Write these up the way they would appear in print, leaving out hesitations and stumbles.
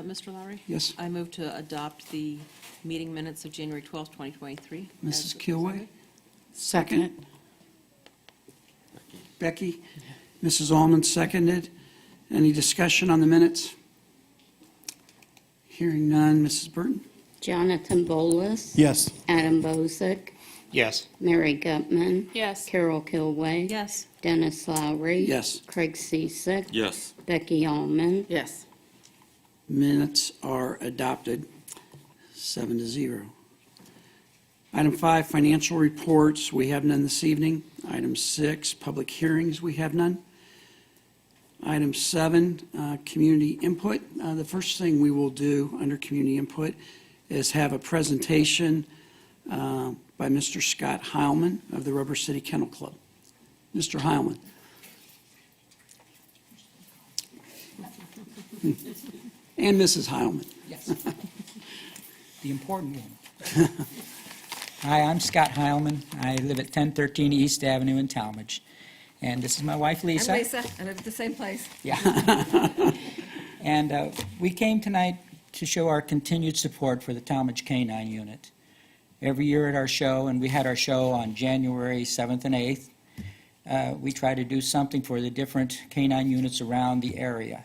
Mr. Lowry? Yes. I move to adopt the meeting minutes of January 12th, 2023. Mrs. as Kilway? presented. Second. Becky? Mrs. Allman seconded. Any discussion on the minutes? Hearing none. Mrs. Burton? Jonathan Bolus. Yes. Adam Bozick. Yes. Mary Gutman. Yes. Carol Kilway. Yes. Dennis Lowry. Yes. Craig Ciesick. Yes. Becky Allman. Yes. Minutes are adopted, 7-0. Item 5, financial reports. We have none this evening. Item 6, public hearings. We have none. Item 7, community input. The first thing we will do under community input is have a presentation by Mr. Scott Heilman of the Rubber City Kennel Club. Mr. Heilman. And Mrs. Heilman. Yes. The important one. Hi, I'm Scott Heilman. I live at 1013 East Avenue in Tallmadge. And this is my wife, Lisa. I'm Lisa. I live at the same place. Yeah. And we came tonight to show our continued support for the Tallmadge Canine Unit. Every year at our show, and we had our show on January 7th and 8th, we try to do something for the different canine units around the area.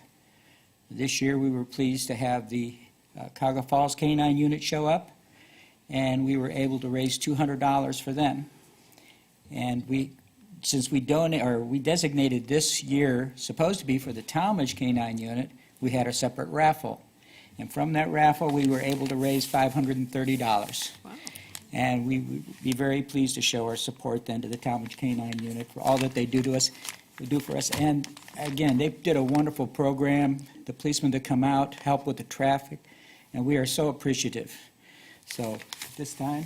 This year, we were pleased to have the Cuyahoga Falls Canine Unit show up, and we were able to raise $200 for them. And since we designated this year supposed to be for the Tallmadge Canine Unit, we had a separate raffle. And from that raffle, we were able to raise $530. Wow. And we would be very pleased to show our support then to the Tallmadge Canine Unit for all that they do for us. And again, they did a wonderful program, the policemen to come out, help with the traffic, and we are so appreciative. So at this time,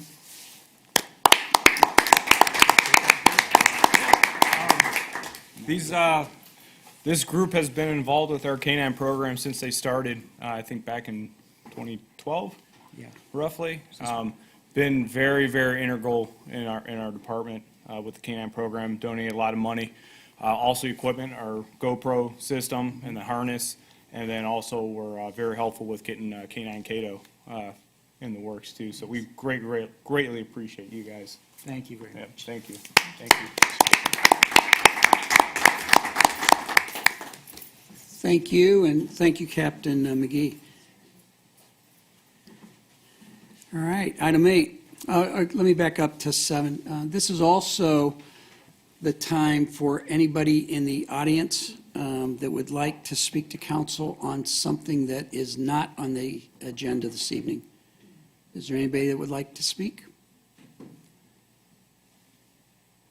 This group has been involved with our canine program since they started, I think back in 2012, yeah. roughly. Been very, very integral in our department with the canine program, donated a lot of money. Also equipment, our GoPro system and the harness, and then also were very helpful with getting Canine Cato in the works too. So we greatly appreciate you guys. Thank you very Yeah, much. thank you. Thank you. Thank you, and thank you, Captain McGee. All right, item 8. Let me back up to 7. This is also the time for anybody in the audience that would like to speak to council on something that is not on the agenda this evening. Is there anybody that would like to speak?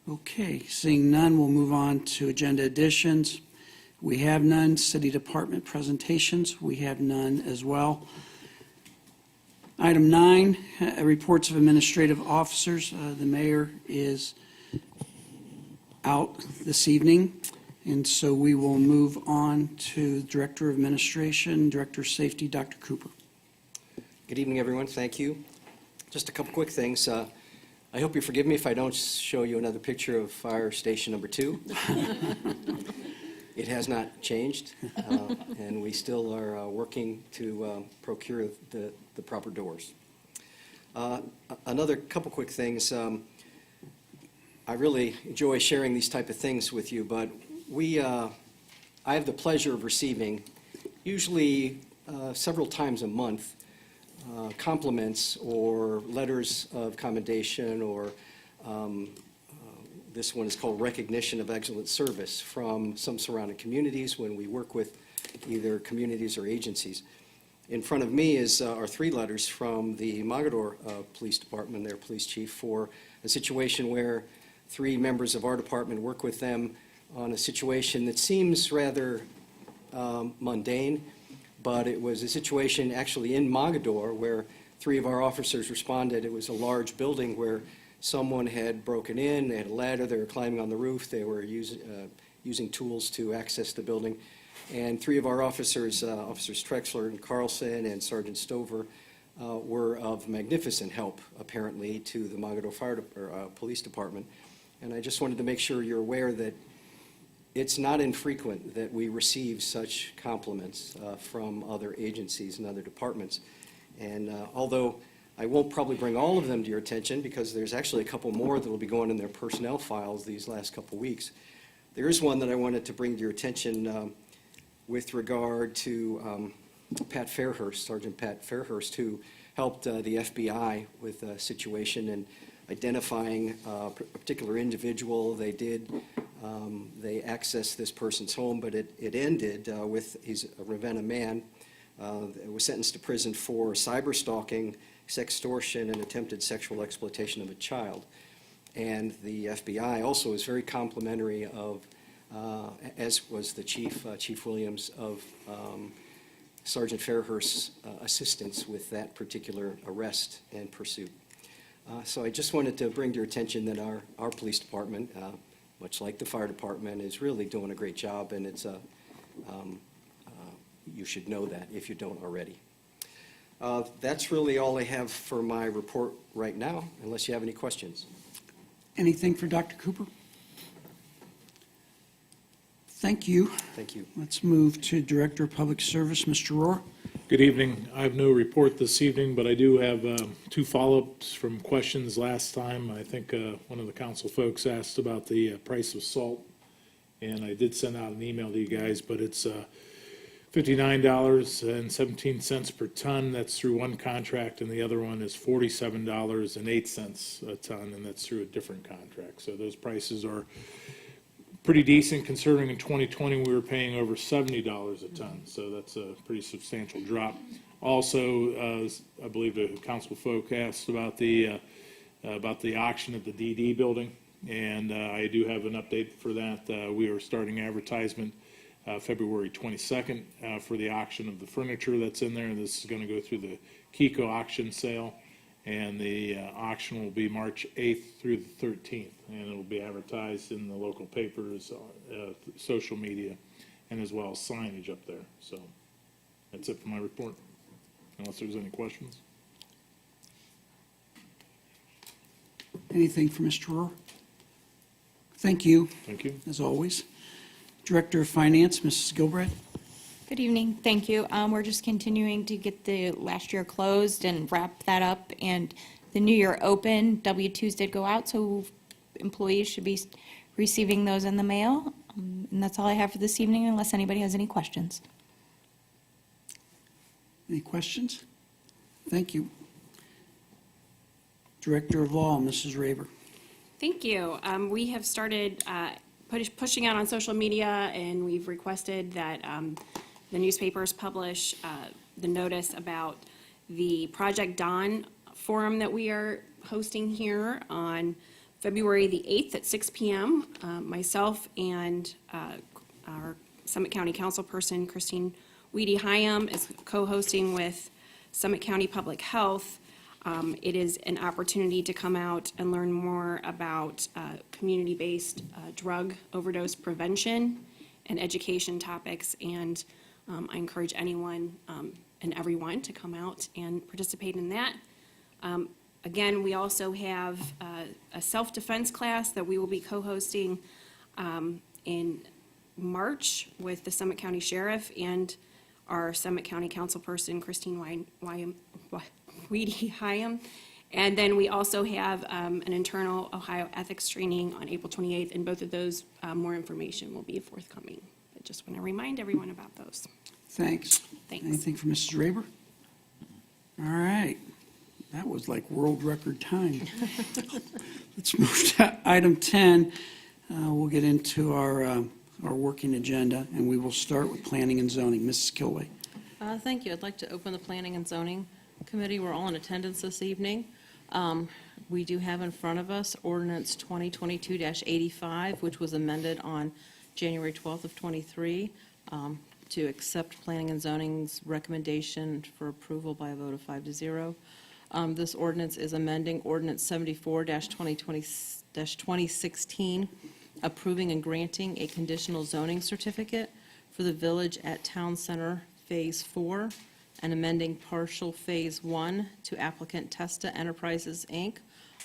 Okay, seeing none, we'll move on to agenda additions. We have none. City Department presentations, we have none as well. Item 9, reports of administrative officers. The mayor is out this evening, and so we will move on to Director of Administration, Director of Safety, Dr. Cooper. Good evening, everyone. Thank you. Just a couple quick things. I hope you forgive me if I don't show you another picture of Fire Station Number 2. It has not changed, and we still are working to procure the proper doors. Another couple quick things. I really enjoy sharing these type of things with you, but I have the pleasure of receiving, usually several times a month, compliments or letters of commendation, or this one is called Recognition of Excellent Service, from some surrounding communities when we work with either communities or agencies. In front of me are 3 letters from the Mogador Police Department, their police chief, for a situation where 3 members of our department work with them on a situation that seems rather mundane, but it was a situation actually in Mogador where 3 of our officers responded. It was a large building where someone had broken in, they had a ladder, they were climbing on the roof, they were using tools to access the building. And 3 of our officers, Officers Trexler and Carlson and Sergeant Stover, were of magnificent help, apparently, to the Mogador Police Department. And I just wanted to make sure you're aware that It's not infrequent that we receive such compliments from other agencies and other departments. And although I won't probably bring all of them to your attention, because there's actually a couple more that will be going in their personnel files these last couple weeks, there is one that I wanted to bring to your attention with regard to Pat Fairhurst, Sergeant Pat Fairhurst, who helped the FBI with a situation and identifying a particular individual. They accessed this person's home, but it ended with, he's a Ravenna man, was sentenced to prison for cyber stalking, sextortion, and attempted sexual exploitation of a child. And the FBI also is very complimentary of, as was the Chief Williams, of Sergeant Fairhurst's assistance with that particular arrest and pursuit. So I just wanted to bring to your attention that our police department, much like the fire department, is really doing a great job, and it's you should know that if you don't already. That's really all I have for my report right now, unless you have any questions. Anything for Dr. Cooper? Thank you. Thank you. Let's move to Director of Public Service, Mr. Rohr. Good evening. I have no report this evening, but I do have two follow-ups from questions last time. I think one of the council folks asked about the price of salt, and I did send out an email to you guys, but it's $59.17 per ton. That's through one contract, and the other one is $47.08 a ton, and that's through a different contract. So those prices are pretty decent, considering in 2020 we were paying over $70 a ton, so that's a pretty substantial drop. Also, I believe the council folk asked about the auction at the DD building, and I do have an update for that. We are starting advertisement February 22nd for the auction of the furniture that's in there, and this is going to go through the Kiko auction sale, and the auction will be March 8th through the 13th, and it will be advertised in the local papers, social media, and as well as signage up there. So that's it for my report, unless there's any questions. Anything for Mr. Rohr? Thank you, Thank you. as always. Director of Finance, Mrs. Gilbreth. Good evening. Thank you. We're just continuing to get the last year closed and wrap that up, and the new year open. W-2s did go out, so employees should be receiving those in the mail. And that's all I have for this evening, unless anybody has any questions. Any questions? Thank you. Director of Law, Mrs. Raber. Thank you. We have started pushing out on social media, and we've requested that the newspapers publish the notice about the Project Dawn forum that we are hosting here on February the 8th at 6 p.m. Myself and our Summit County Councilperson, Christine Weedy-Hyam, is co-hosting with Summit County Public Health. It is an opportunity to come out and learn more about community-based drug overdose prevention and education topics, and I encourage anyone and everyone to come out and participate in that. Again, we also have a self-defense class that we will be co-hosting in March with the Summit County Sheriff and our Summit County Councilperson, Christine Weedy-Hyam. And then we also have an internal Ohio ethics training on April 28th, and both of those, more information will be forthcoming. I just want to remind everyone about those. Thanks. Thanks. Anything for Mrs. Raber? All right. That was like world record time. Let's move to item 10. We'll get into our working agenda, and we will start with planning and zoning. Mrs. Kilway. Thank you. I'd like to open the Planning and Zoning Committee. We're all in attendance this evening. We do have in front of us ordinance 2022-85, which was amended on January 12th of 23, to accept Planning and Zoning's recommendation for approval by a vote of 5-0. This ordinance is amending Ordinance 74-2016, approving and granting a conditional zoning certificate for the Village at Town Center Phase 4, and amending partial Phase 1 to applicant Testa Enterprises, Inc.,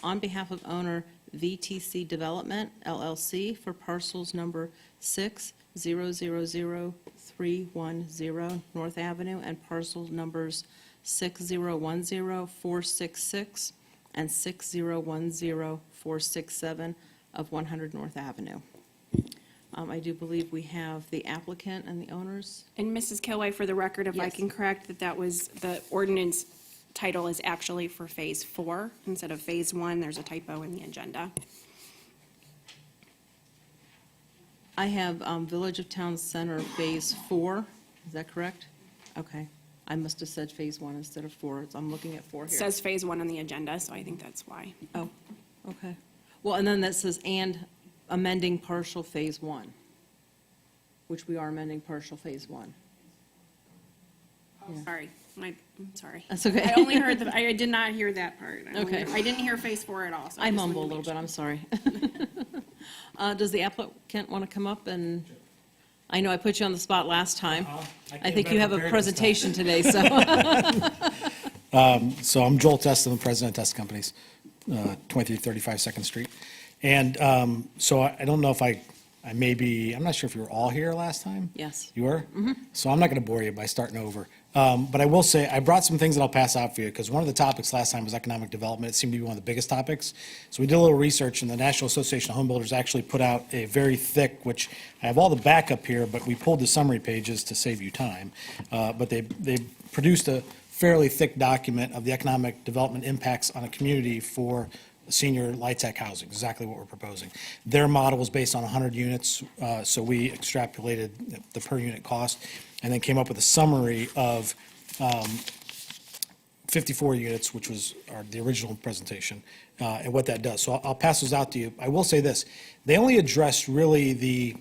on behalf of owner VTC Development LLC for parcels number 6000310 North Avenue and parcel numbers 6010466 and 6010467 of 100 North Avenue. I do believe we have the applicant and the owners. And Mrs. Kilway, for the record, if I Yes. can correct, that was, the ordinance title is actually for Phase 4 instead of Phase 1. There's a typo in the agenda. I have Village of Town Center Phase 4. Is that correct? Okay. I must have said Phase 1 instead of 4. So I'm looking at 4 It here. says Phase 1 on the agenda, so I think that's why. Oh, okay. Well, and then that says, and amending partial Phase 1, which we are amending partial Phase 1. Yeah. Sorry, I'm sorry. That's okay. I only heard I did not hear that part. Okay. I didn't hear Phase 4 at all, so I just mumble a wanted to little make bit, I'm sorry. Does the applicant want to come up and, I know I put you on the spot last time. I think you have a presentation today, so. So I'm Joel Testa, the president of Testa Companies, 2335 2nd Street. And so I don't know if I'm not sure if you were all here last time? Yes. You were? Mm-hmm. So I'm not going to bore you by starting over. But I will say, I brought some things that I'll pass out for you, because one of the topics last time was economic development. It seemed to be one of the biggest topics. So we did a little research, and the National Association of Home Builders actually put out a very thick, which I have all the backup here, but we pulled the summary pages to save you time. But they produced a fairly thick document of the economic development impacts on a community for senior light-tech housing, exactly what we're proposing. Their model was based on 100 units, so we extrapolated the per-unit cost and then came up with a summary of 54 units, which was the original presentation, and what that does. So I'll pass those out to you. I will say this, they only address really the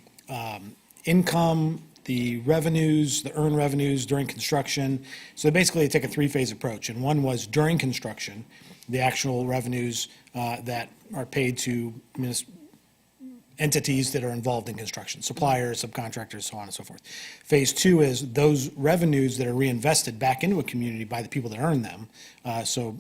income, the revenues, the earned revenues during construction. So basically, they take a three-phase approach, and one was during construction, the actual revenues that are paid to entities that are involved in construction, suppliers, subcontractors, so on and so forth. Phase 2 is those revenues that are reinvested back into a community by the people that earn them. So,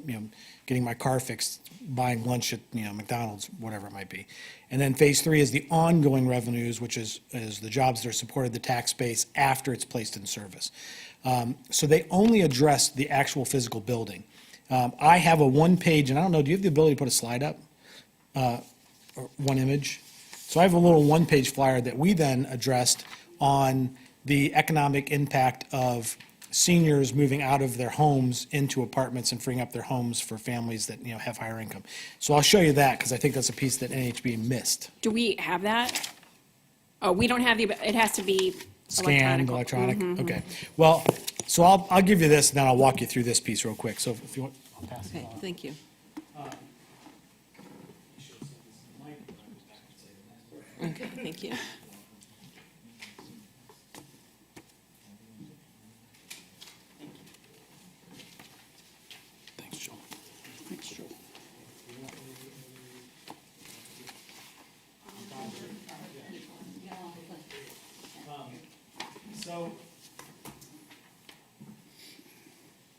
getting my car fixed, buying lunch at, McDonald's, whatever it might be. And then Phase 3 is the ongoing revenues, which is the jobs that are supported the tax base after it's placed in service. So they only address the actual physical building. I have a one-page, and I don't know, do you have the ability to put a slide up? Or one image? So I have a little one-page flyer that we then addressed on the economic impact of seniors moving out of their homes into apartments and freeing up their homes for families that, have higher income. So I'll show you that, because I think that's a piece that NHB missed. Do we have that? Oh, we don't have it has to be Scanned, electronic, okay. Well, so I'll give you this, and then I'll walk you through this piece real quick. So if you want, I'll pass it Okay, on. thank you. Okay, thank you. Thanks, Joel. Thanks, Joel. So,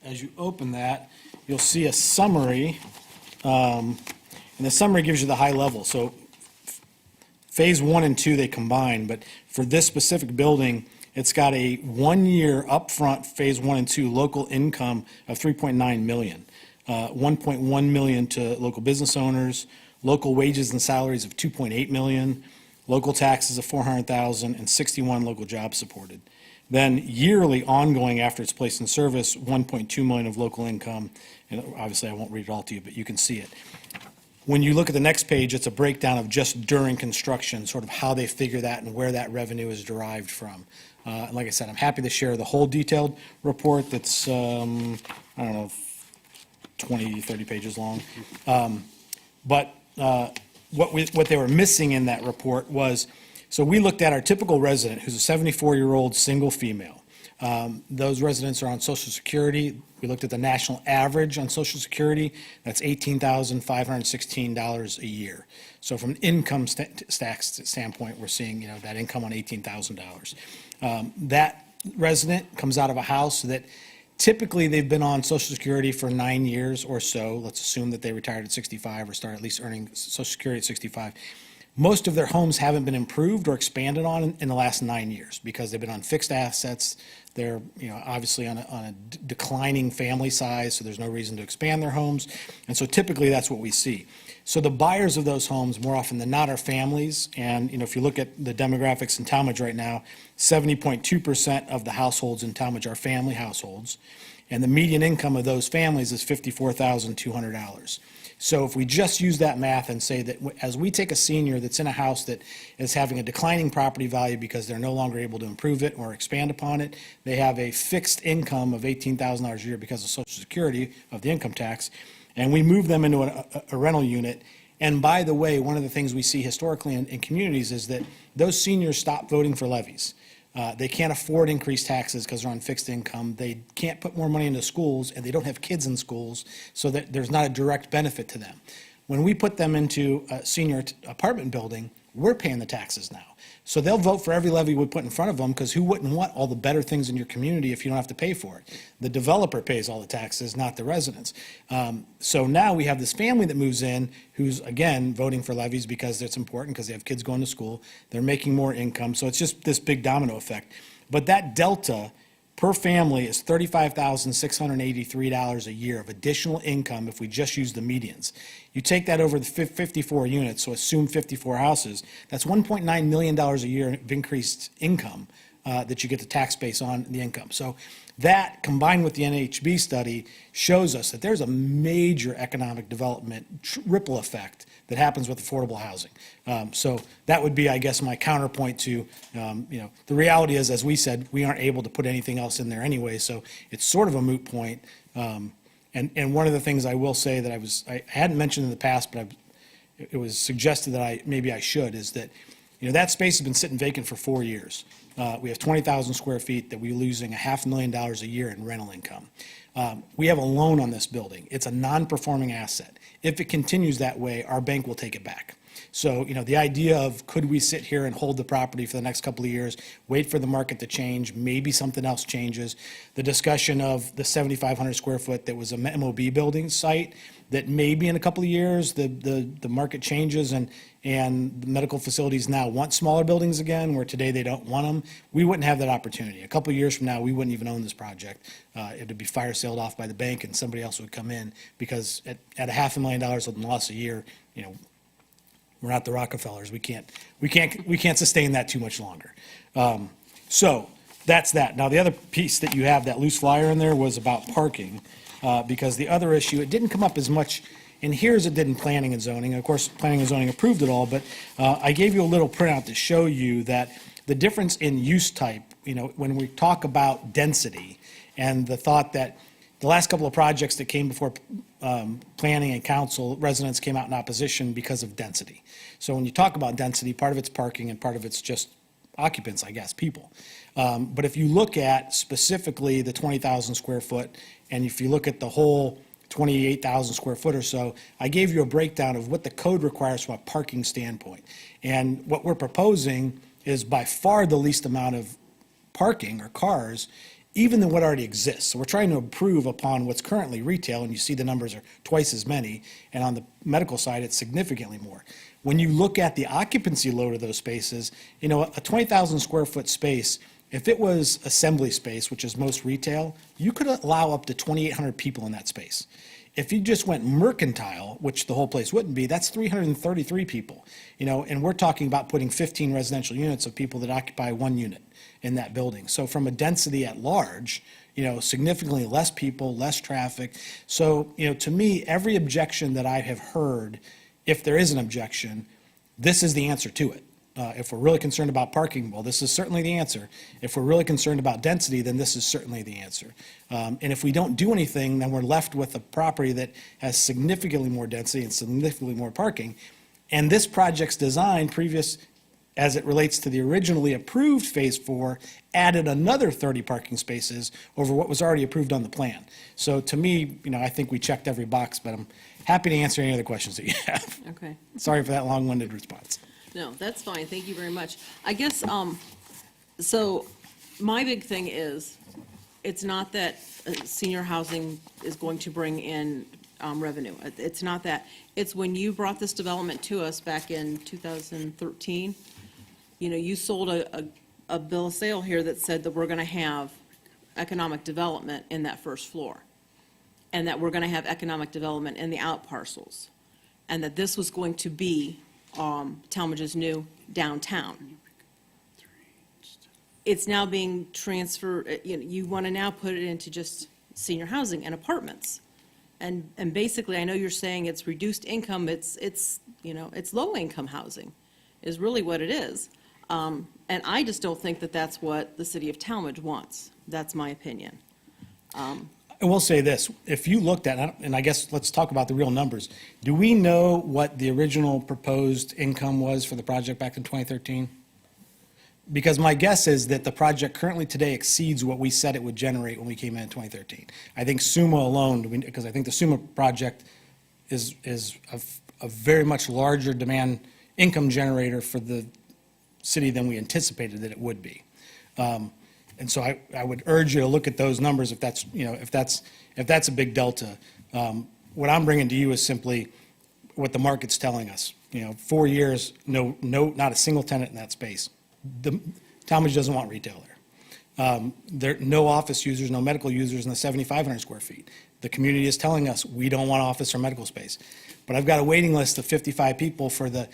as you open that, you'll see a summary, and the summary gives you the high level. So Phase 1 and 2, they combine, but for this specific building, it's got a one-year upfront Phase 1 and 2 local income of $3.9 million, $1.1 million to local business owners, local wages and salaries of $2.8 million, local taxes of $400,000, and 61 local jobs supported. Then yearly ongoing after it's placed in service, $1.2 million of local income, and obviously I won't read it all to you, but you can see it. When you look at the next page, it's a breakdown of just during construction, sort of how they figure that and where that revenue is derived from. And like I said, I'm happy to share the whole detailed report that's, I don't know, 20, 30 pages long. But what they were missing in that report was, so we looked at our typical resident, who's a 74-year-old single female. Those residents are on Social Security. We looked at the national average on Social Security. That's $18,516 a year. So from an income standpoint, we're seeing, that income on $18,000. That resident comes out of a house that Typically, they've been on Social Security for 9 years or so. Let's assume that they retired at 65 or start at least earning Social Security at 65. Most of their homes haven't been improved or expanded on in the last 9 years because they've been on fixed assets. They're, obviously on a declining family size, so there's no reason to expand their homes. And so typically, that's what we see. So the buyers of those homes, more often than not, are families. And, if you look at the demographics in Tallmadge right now, 70.2% of the households in Tallmadge are family households. And the median income of those families is $54,200. So if we just use that math and say that as we take a senior that's in a house that is having a declining property value because they're no longer able to improve it or expand upon it, they have a fixed income of $18,000 a year because of Social Security, of the income tax, and we move them into a rental unit. And by the way, one of the things we see historically in communities is that those seniors stop voting for levies. They can't afford increased taxes because they're on fixed income. They can't put more money into schools, and they don't have kids in schools, so that there's not a direct benefit to them. When we put them into a senior apartment building, we're paying the taxes now. So they'll vote for every levy we put in front of them, because who wouldn't want all the better things in your community if you don't have to pay for it? The developer pays all the taxes, not the residents. So now we have this family that moves in who's, again, voting for levies because it's important, because they have kids going to school. They're making more income, so it's just this big domino effect. But that delta per family is $35,683 a year of additional income if we just use the medians. You take that over the 54 units, so assume 54 houses, that's $1.9 million a year of increased income that you get the tax base on the income. So that, combined with the NHB study, shows us that there's a major economic development ripple effect that happens with affordable housing. So that would be, I guess, my counterpoint to, the reality is, as we said, we aren't able to put anything else in there anyway, so it's sort of a moot point. And one of the things I will say that I hadn't mentioned in the past, but it was suggested that maybe I should, is that, that space has been sitting vacant for 4 years. We have 20,000 square feet that we're losing $500,000 a year in rental income. We have a loan on this building. It's a non-performing asset. If it continues that way, our bank will take it back. So, the idea of could we sit here and hold the property for the next couple of years, wait for the market to change, maybe something else changes. The discussion of the 7,500 square foot that was a MOB building site, that maybe in a couple of years, the market changes and the medical facilities now want smaller buildings again, where today they don't want them. We wouldn't have that opportunity. A couple of years from now, we wouldn't even own this project. It would be fire sailed off by the bank, and somebody else would come in, because at $500,000 of loss a year, we're not the Rockefellers. We can't sustain that too much longer. So that's that. Now, the other piece that you have, that loose flyer in there, was about parking, because the other issue, it didn't come up as much in here as it did in planning and zoning. Of course, planning and zoning approved it all, but I gave you a little printout to show you that the difference in use type, when we talk about density, and the thought that the last couple of projects that came before planning and council, residents came out in opposition because of density. So when you talk about density, part of it's parking and part of it's just occupants, I guess, people. But if you look at specifically the 20,000 square foot, and if you look at the whole 28,000 square foot or so, I gave you a breakdown of what the code requires from a parking standpoint. And what we're proposing is by far the least amount of parking or cars, even than what already exists. So we're trying to improve upon what's currently retail, and you see the numbers are twice as many, and on the medical side, it's significantly more. When you look at the occupancy load of those spaces, a 20,000 square foot space, if it was assembly space, which is most retail, you could allow up to 2,800 people in that space. If you just went mercantile, which the whole place wouldn't be, that's 333 people. And we're talking about putting 15 residential units of people that occupy one unit in that building. So from a density at large, significantly less people, less traffic. So, to me, every objection that I have heard, if there is an objection, this is the answer to it. If we're really concerned about parking, well, this is certainly the answer. If we're really concerned about density, then this is certainly the answer. And if we don't do anything, then we're left with a property that has significantly more density and significantly more parking. And this project's design, previous, as it relates to the originally approved Phase 4, added another 30 parking spaces over what was already approved on the plan. So to me, I think we checked every box, but I'm happy to answer any other questions that you have. Okay. Sorry for that long-winded response. No, that's fine. Thank you very much. I guess, so my big thing is, it's not that senior housing is going to bring in revenue. It's not that. It's when you brought this development to us back in 2013, you sold a bill of sale here that said that we're going to have economic development in that first floor, and that we're going to have economic development in the out parcels, and that this was going to be Tallmadge's new downtown. It's now being transferred, you want to now put it into just senior housing and apartments. And basically, I know you're saying it's reduced income, it's low-income housing is really what it is. And I just don't think that that's what the city of Tallmadge wants. That's my opinion. I will say this, if you looked at, and I guess let's talk about the real numbers. Do we know what the original proposed income was for the project back in 2013? Because my guess is that the project currently today exceeds what we said it would generate when we came in 2013. I think SUMA alone, because I think the SUMA project is a very much larger demand income generator for the city than we anticipated that it would be. And so I would urge you to look at those numbers if that's, if that's a big delta. What I'm bringing to you is simply what the market's telling us. 4 years, not a single tenant in that space. Tallmadge doesn't want retail there. No office users, no medical users in the 7,500 square feet. The community is telling us we don't want office or medical space. But I've got a waiting list of 55 people for the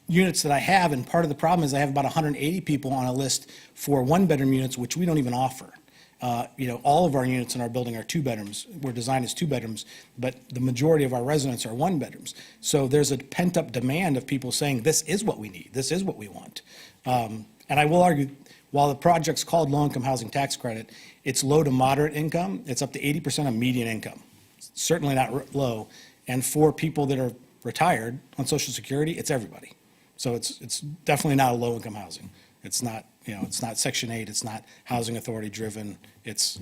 units that I have, and part of the problem is I have about 180 people on a list for one-bedroom units, which we don't even offer. All of our units in our building are 2 bedrooms. We're designed as 2 bedrooms, but the majority of our residents are 1 bedrooms. So there's a pent-up demand of people saying, this is what we need, this is what we want. And I will argue, while the project's called low-income housing tax credit, it's low to moderate income. It's up to 80% of median income. Certainly not low. And for people that are retired on Social Security, it's everybody. So it's definitely not a low-income housing. It's not, it's not Section 8, it's not housing authority driven. It's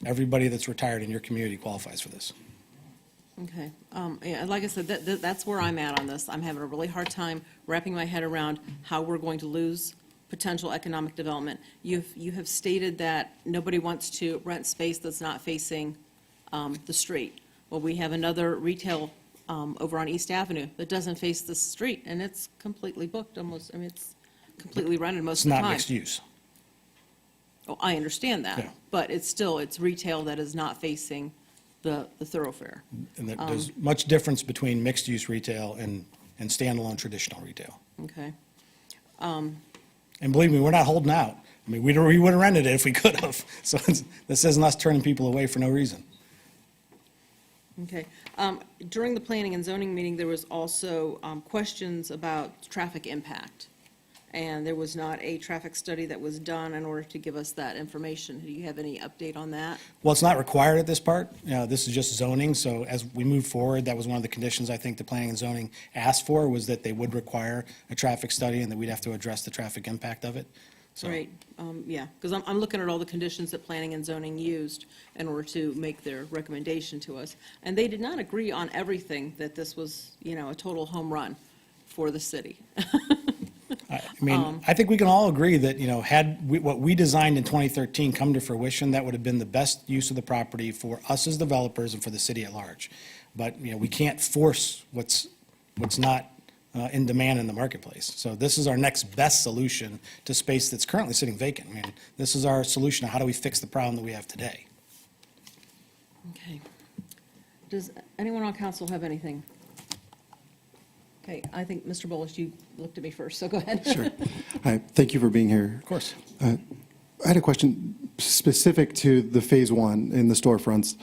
everybody that's retired in your community qualifies for this. Okay. Yeah, like I said, that's where I'm at on this. I'm having a really hard time wrapping my head around how we're going to lose potential economic development. You have stated that nobody wants to rent space that's not facing the street. Well, we have another retail over on East Avenue that doesn't face the street, and it's completely booked almost. I mean, it's completely rented most It's of the time. not mixed use. Oh, I understand that, Yeah. but it's retail that is not facing the thoroughfare. And there's much difference between mixed-use retail and standalone traditional retail. Okay. And believe me, we're not holding out. I mean, we would have rented it if we could have. So this isn't us turning people away for no reason. Okay. During the planning and zoning meeting, there was also questions about traffic impact. And there was not a traffic study that was done in order to give us that information. Do you have any update on that? Well, it's not required at this part. This is just zoning, so as we move forward, that was one of the conditions I think the planning and zoning asked for, was that they would require a traffic study and that we'd have to address the traffic impact of it. So- Right, yeah, because I'm looking at all the conditions that planning and zoning used in order to make their recommendation to us. And they did not agree on everything, that this was, a total home run for the city. I mean, I think we can all agree that, what we designed in 2013 come to fruition, that would have been the best use of the property for us as developers and for the city at large. But, we can't force what's not in demand in the marketplace. So this is our next best solution to space that's currently sitting vacant. I mean, this is our solution to how do we fix the problem that we have today. Okay. Does anyone on council have anything? Okay, I think, Mr. Bullish, you looked at me first, so go ahead. Sure. Hi, thank you for being here. Of course. I had a question specific to the Phase 1 in the storefronts.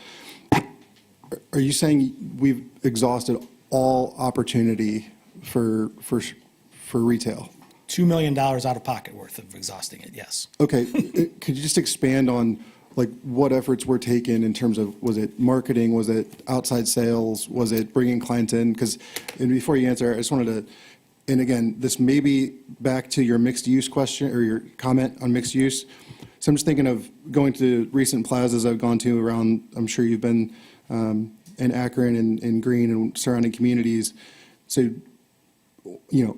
Are you saying we've exhausted all opportunity for retail? $2 million out of pocket worth of exhausting it, yes. Okay, could you just expand on what efforts were taken in terms of, was it marketing, was it outside sales, was it bringing clients in? And before you answer, I just wanted to, and again, this may be back to your mixed use question or your comment on mixed use. So I'm just thinking of going to recent plazas I've gone to around, I'm sure you've been in Akron and Green and surrounding communities. So,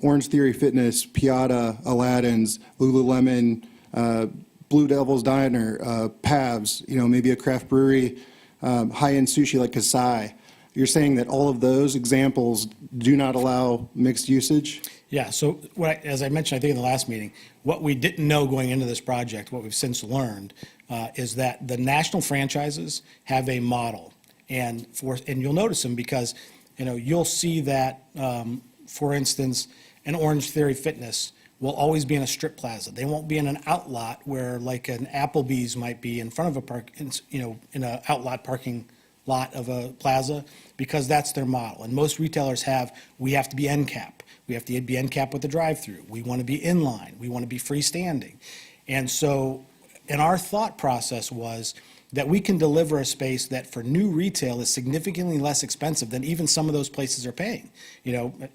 Orange Theory Fitness, Piata, Aladdin's, Lululemon, Blue Devil's Diner, Pavs, maybe a craft brewery, high-end sushi like Kasai. You're saying that all of those examples do not allow mixed usage? Yeah, so as I mentioned, I think in the last meeting, what we didn't know going into this project, what we've since learned, is that the national franchises have a model. And you'll notice them because, you'll see that, for instance, an Orange Theory Fitness will always be in a strip plaza. They won't be in an outlot where like an Applebee's might be in front of in an outlot parking lot of a plaza, because that's their model. And most retailers we have to be end cap. We have to be end cap with the drive-through. We want to be inline. We want to be freestanding. And so, and our thought process was that we can deliver a space that for new retail is significantly less expensive than even some of those places are paying.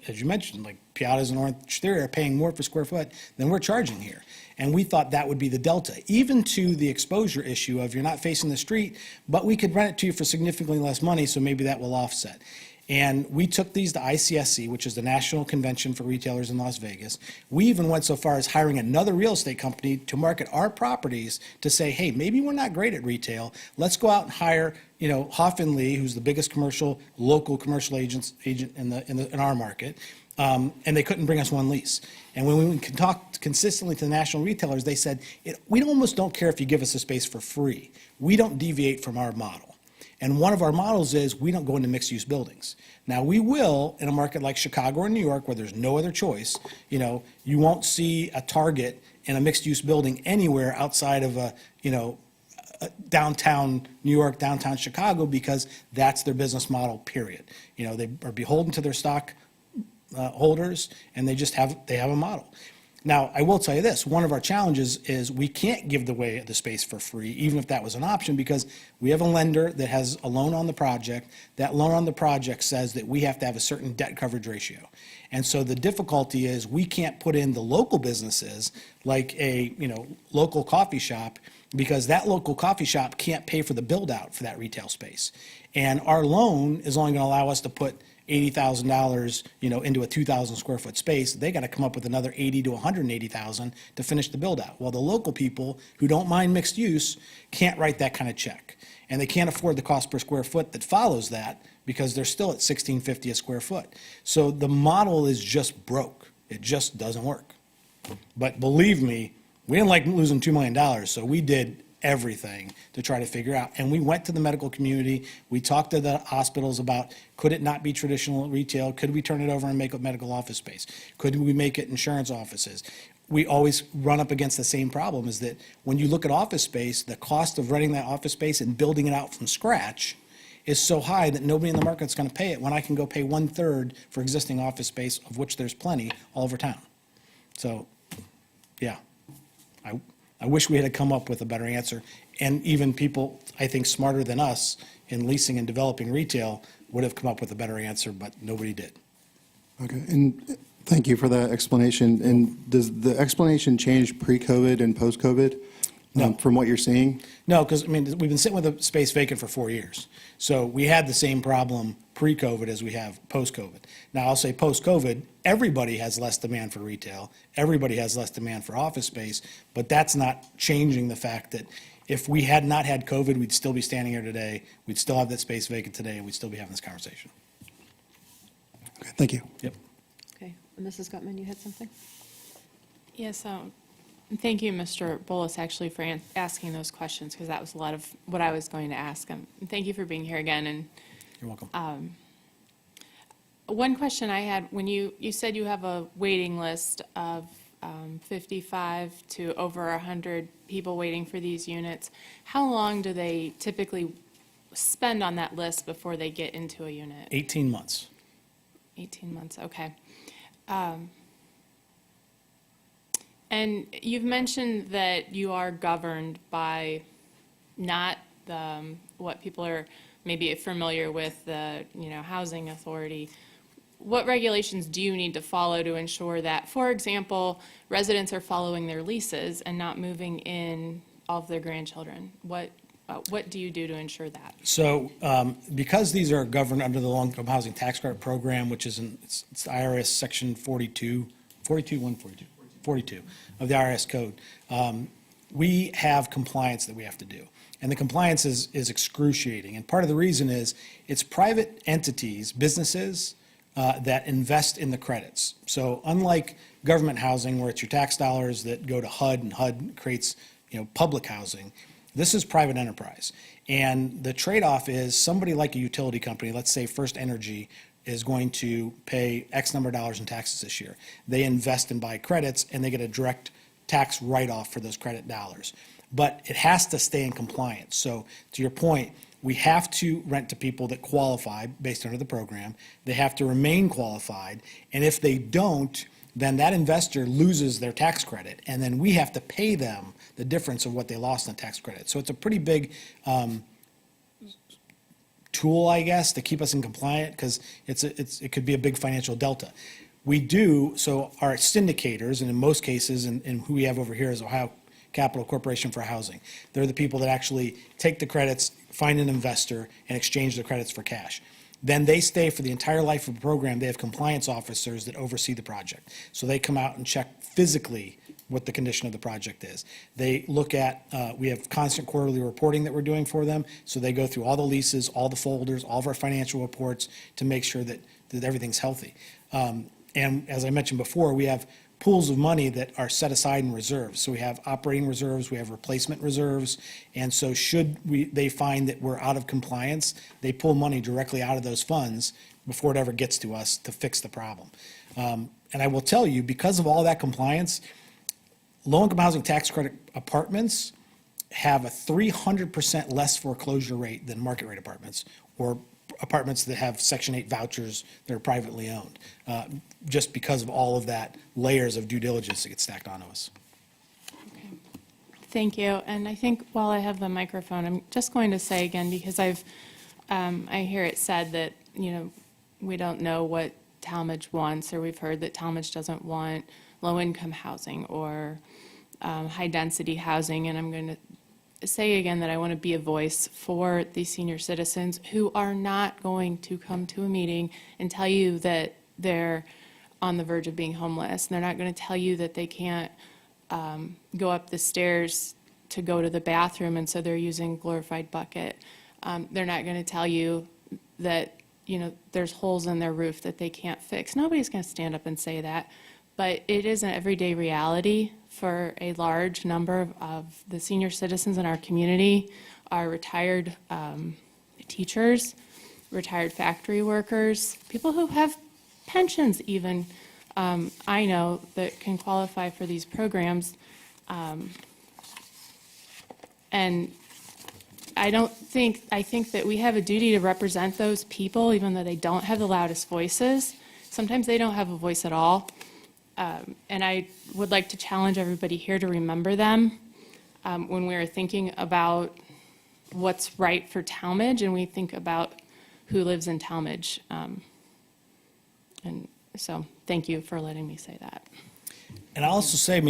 As you mentioned, like Piatas and Orange Theory are paying more per square foot than we're charging here. And we thought that would be the delta, even to the exposure issue of you're not facing the street, but we could rent it to you for significantly less money, so maybe that will offset. And we took these to ICSC, which is the National Convention for Retailers in Las Vegas. We even went so far as hiring another real estate company to market our properties to say, hey, maybe we're not great at retail. Let's go out and hire, Hoff and Lee, who's the biggest local commercial agent in our market. And they couldn't bring us one lease. And when we talked consistently to the national retailers, they said, we almost don't care if you give us a space for free. We don't deviate from our model. And one of our models is we don't go into mixed-use buildings. Now, we will in a market like Chicago or New York where there's no other choice. You won't see a Target in a mixed-use building anywhere outside of a downtown New York, downtown Chicago, because that's their business model, period. They are beholden to their stock holders, and they have a model. Now, I will tell you this, one of our challenges is we can't give away the space for free, even if that was an option, because we have a lender that has a loan on the project. That loan on the project says that we have to have a certain debt coverage ratio. And so the difficulty is we can't put in the local businesses like a, local coffee shop, because that local coffee shop can't pay for the build out for that retail space. And our loan is only going to allow us to put $80,000, into a 2,000 square foot space. They got to come up with another 80 to 180,000 to finish the build out. Well, the local people who don't mind mixed use can't write that kind of check, and they can't afford the cost per square foot that follows that, because they're still at $16.50 a square foot. So the model is just broke. It just doesn't work. But believe me, we didn't like losing $2 million, so we did everything to try to figure out. And we went to the medical community. We talked to the hospitals about, could it not be traditional retail? Could we turn it over and make it medical office space? Could we make it insurance offices? We always run up against the same problem, is that when you look at office space, the cost of renting that office space and building it out from scratch is so high that nobody in the market's going to pay it, when I can go pay 1/3 for existing office space, of which there's plenty all over town. So, yeah, I wish we had come up with a better answer. And even people, I think, smarter than us in leasing and developing retail would have come up with a better answer, but nobody did. Okay, and thank you for that explanation. And does the explanation change pre-COVID and post-COVID? No. From what you're seeing? No, because, we've been sitting with a space vacant for 4 years. So we had the same problem pre-COVID as we have post-COVID. Now, I'll say post-COVID, everybody has less demand for retail. Everybody has less demand for office space, but that's not changing the fact that if we had not had COVID, we'd still be standing here today. We'd still have that space vacant today, and we'd still be having this conversation. Okay, thank you. Yep. Okay, Mrs. Gutman, you had something? Yes, thank you, Mr. Bullis, actually, for asking those questions, because that was a lot of what I was going to ask. And thank you for being here again. And You're welcome. one question I had, when you said you have a waiting list of 55 to over 100 people waiting for these units, how long do they typically spend on that list before they get into a unit? 18 months. 18 months, okay. And you've mentioned that you are governed by not what people are maybe familiar with, the housing authority. What regulations do you need to follow to ensure that, for example, residents are following their leases and not moving in all of their grandchildren? What do you do to ensure that? So because these are governed under the Low-Income Housing Tax Credit Program, which is it's IRS Section 42 of the IRS Code, we have compliance that we have to do. And the compliance is excruciating. And part of the reason is it's private entities, businesses, that invest in the credits. So unlike government housing, where it's your tax dollars that go to HUD and HUD creates, public housing, this is private enterprise. And the trade-off is somebody like a utility company, let's say First Energy, is going to pay X number of dollars in taxes this year. They invest and buy credits, and they get a direct tax write-off for those credit dollars. But it has to stay in compliance. So to your point, we have to rent to people that qualify based under the program. They have to remain qualified. And if they don't, then that investor loses their tax credit. And then we have to pay them the difference of what they lost on tax credit. So it's a pretty big tool, I guess, to keep us in compliant, because it could be a big financial delta. We do, so our syndicators, and in most cases, and who we have over here is Ohio Capital Corporation for Housing. They're the people that actually take the credits, find an investor, and exchange the credits for cash. Then they stay for the entire life of the program. They have compliance officers that oversee the project. So they come out and check physically what the condition of the project is. They look at, we have constant quarterly reporting that we're doing for them. So they go through all the leases, all the folders, all of our financial reports to make sure that everything's healthy. And as I mentioned before, we have pools of money that are set aside in reserves. So we have operating reserves, we have replacement reserves, and so should they find that we're out of compliance, they pull money directly out of those funds before it ever gets to us to fix the problem. And I will tell you, because of all that compliance, low-income housing tax credit apartments have a 300% less foreclosure rate than market rate apartments, or apartments that have Section 8 vouchers that are privately owned, just because of all of that layers of due diligence that get stacked onto us. Thank you. And I think while I have the microphone, I'm just going to say again, because I hear it said that, we don't know what Tallmadge wants, or we've heard that Tallmadge doesn't want low-income housing or high-density housing. And I'm going to say again that I want to be a voice for these senior citizens who are not going to come to a meeting and tell you that they're on the verge of being homeless. And they're not going to tell you that they can't go up the stairs to go to the bathroom, and so they're using glorified bucket. They're not going to tell you that, there's holes in their roof that they can't fix. Nobody's going to stand up and say that. But it is an everyday reality for a large number of the senior citizens in our community, our retired teachers, retired factory workers, people who have pensions even, I know, that can qualify for these programs. And I think that we have a duty to represent those people, even though they don't have the loudest voices. Sometimes they don't have a voice at all. And I would like to challenge everybody here to remember them when we're thinking about what's right for Tallmadge, and we think about who lives in Tallmadge. And so thank you for letting me say that. And I'll also say,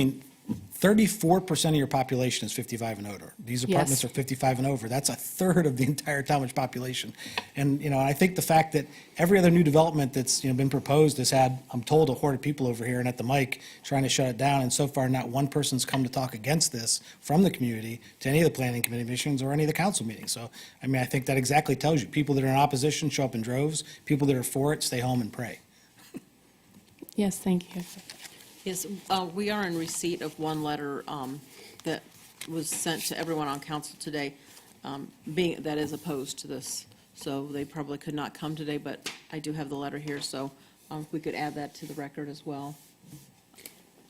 34% of your population is 55 and older. These apartments Yes. are 55 and over. That's a third of the entire Tallmadge population. And, I think the fact that every other new development that's, been proposed has had, I'm told, a horde of people over here and at the mic trying to shut it down. And so far, not one person's come to talk against this from the community to any of the planning committee meetings or any of the council meetings. So, I think that exactly tells you. People that are in opposition show up in droves. People that are for it stay home and pray. Yes, thank you. Yes, we are in receipt of one letter that was sent to everyone on council today, that is opposed to this. So they probably could not come today, but I do have the letter here, so if we could add that to the record as well.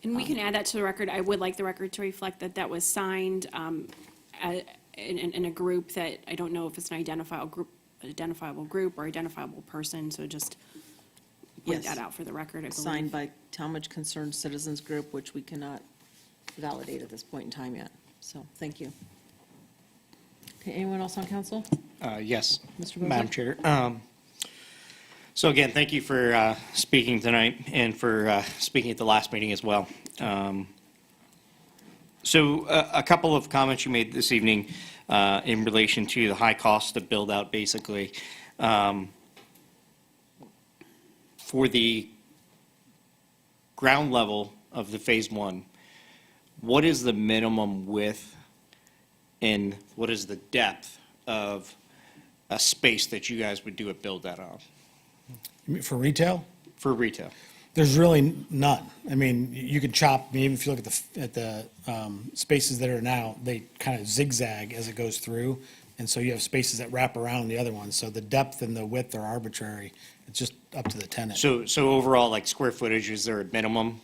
And we can add that to the record. I would like the record to reflect that that was signed in a group that, I don't know if it's an identifiable group or identifiable person, so just point Yes. that out for the record, I believe. Signed by Tallmadge Concerned Citizens Group, which we cannot validate at this point in time yet. So, thank you. Okay, anyone else on council? Yes, Mr. Bozak? Madam Chair. So again, thank you for speaking tonight and for speaking at the last meeting as well. So a couple of comments you made this evening in relation to the high cost of build-out, basically. For the ground level of the Phase 1, what is the minimum width and what is the depth of a space that you guys would do a build out on For retail, for retail? there's really none. I mean, you can chop, I mean, even if you look at the spaces that are now, they kind of zigzag as it goes through. And so you have spaces that wrap around the other ones. So the depth and the width are arbitrary. It's just up to the tenant. So overall, like square footage, is there a minimum?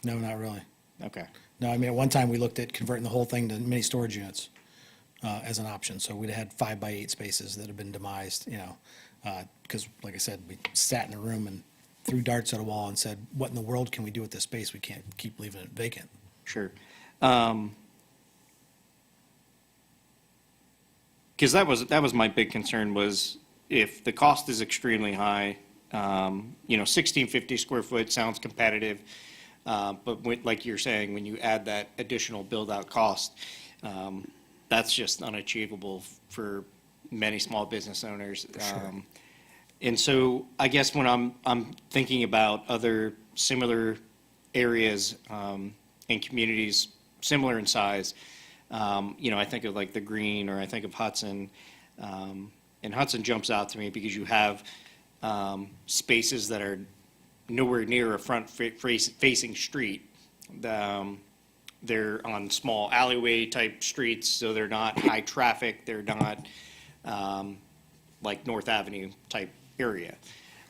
No, not really. Okay. No, I mean, at one time, we looked at converting the whole thing to mini storage units as an option. So we'd had 5x8 spaces that have been demised, you know, because like I said, we sat in a room and threw darts at a wall and said, what in the world can we do with this space? We can't keep leaving it vacant. Sure. Because that was my big concern was if the cost is extremely high, 1650 square foot sounds competitive. But like you're saying, when you add that additional build-out cost, that's just unachievable for many small business owners. And so I guess when I'm thinking about other similar areas and communities similar in size, I think of like the Green or I think of Hudson. And Hudson jumps out to me because you have spaces that are nowhere near a front-facing street. They're on small alleyway type streets, so they're not high traffic. They're not like North Avenue type area.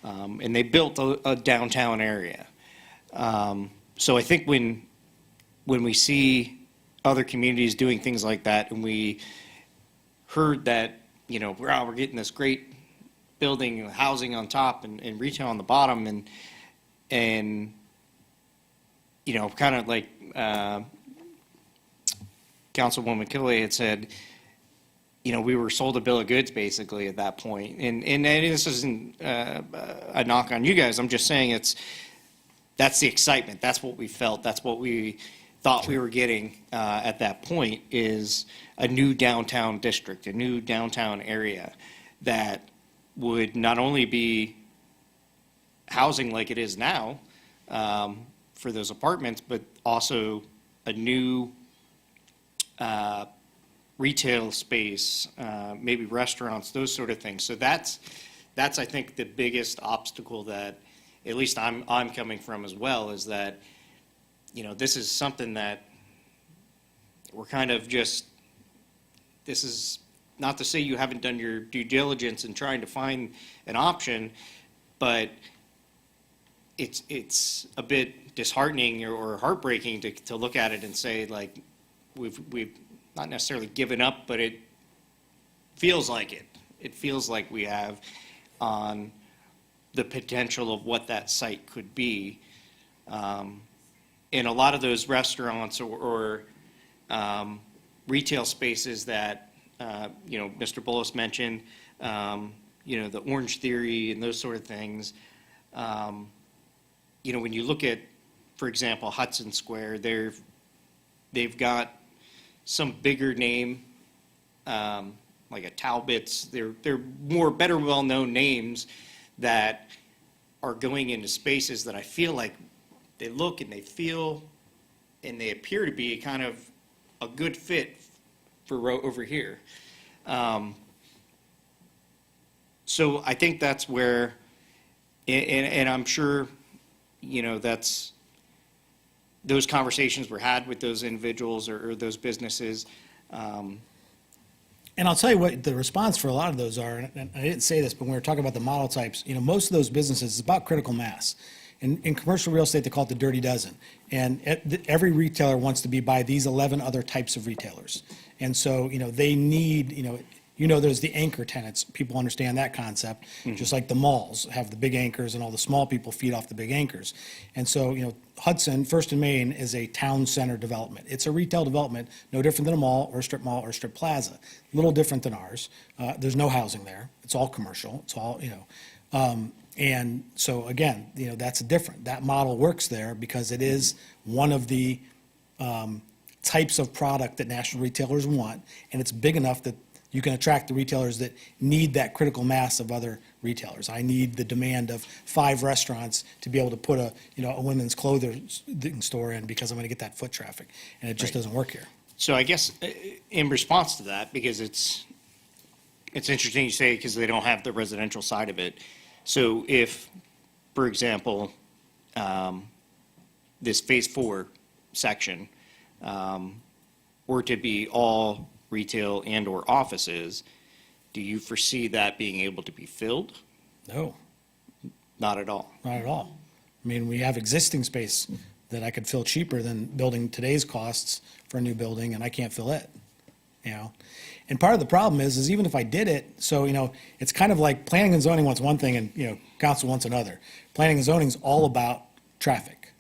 And they built a downtown area. So I think when we see other communities doing things like that, and we heard that, we're getting this great building, housing on top and retail on the bottom, and kind of like Councilwoman Killey had said, we were sold a bill of goods basically at that point. And this isn't a knock on you guys. I'm just saying that's the excitement. That's what we felt. That's what we thought we were getting at that point is a new downtown district, a new downtown area that would not only be housing like it is now for those apartments, but also a new retail space, maybe restaurants, those sort of things. So that's I think the biggest obstacle that at least I'm coming from as well is that this is something that we're kind of just. This is not to say you haven't done your due diligence in trying to find an option, but it's a bit disheartening or heartbreaking to look at it and say like we've not necessarily given up, but it feels like it. It feels like we have on the potential of what that site could be. In a lot of those restaurants or retail spaces that Mr. Bullis mentioned, the Orange Theory and those sort of things. When you look at, for example, Hudson Square, they've got some bigger name, like a Talbot's. They're more better well-known names that are going into spaces that I feel like they look and they feel and they appear to be kind of a good fit for over here. So I think that's where, and I'm sure, that's those conversations were had with those individuals or those businesses. And I'll tell you what the response for a lot of those are, and I didn't say this, but when we were talking about the model types, most of those businesses is about critical mass. In commercial real estate, they call it the dirty dozen. And every retailer wants to be by these 11 other types of retailers. And so, they need, there's the anchor tenants. People understand that concept. Just like the malls have the big anchors and all the small people feed off the big anchors. And so, Hudson, First and Main is a town center development. It's a retail development, no different than a mall or a strip plaza. A little different than ours. There's no housing there. It's all commercial. It's all, and so again, that's different. That model works there because it is one of the types of product that national retailers want, and it's big enough that you can attract the retailers that need that critical mass of other retailers. I need the demand of 5 restaurants to be able to put a women's clothing store in because I'm going to get that foot traffic, and it just doesn't work here. So I guess in response to that, because it's interesting you say because they don't have the residential side of it. So if, for example, this Phase 4 section were to be all retail and/or offices, do you foresee that being able to be filled? No, Not at all. not at all. I mean, we have existing space that I could fill cheaper than building today's costs for a new building, and I can't fill it, And part of the problem is even if I did it, so, it's kind of like planning and zoning wants one thing and, council wants another. Planning and zoning is all about traffic.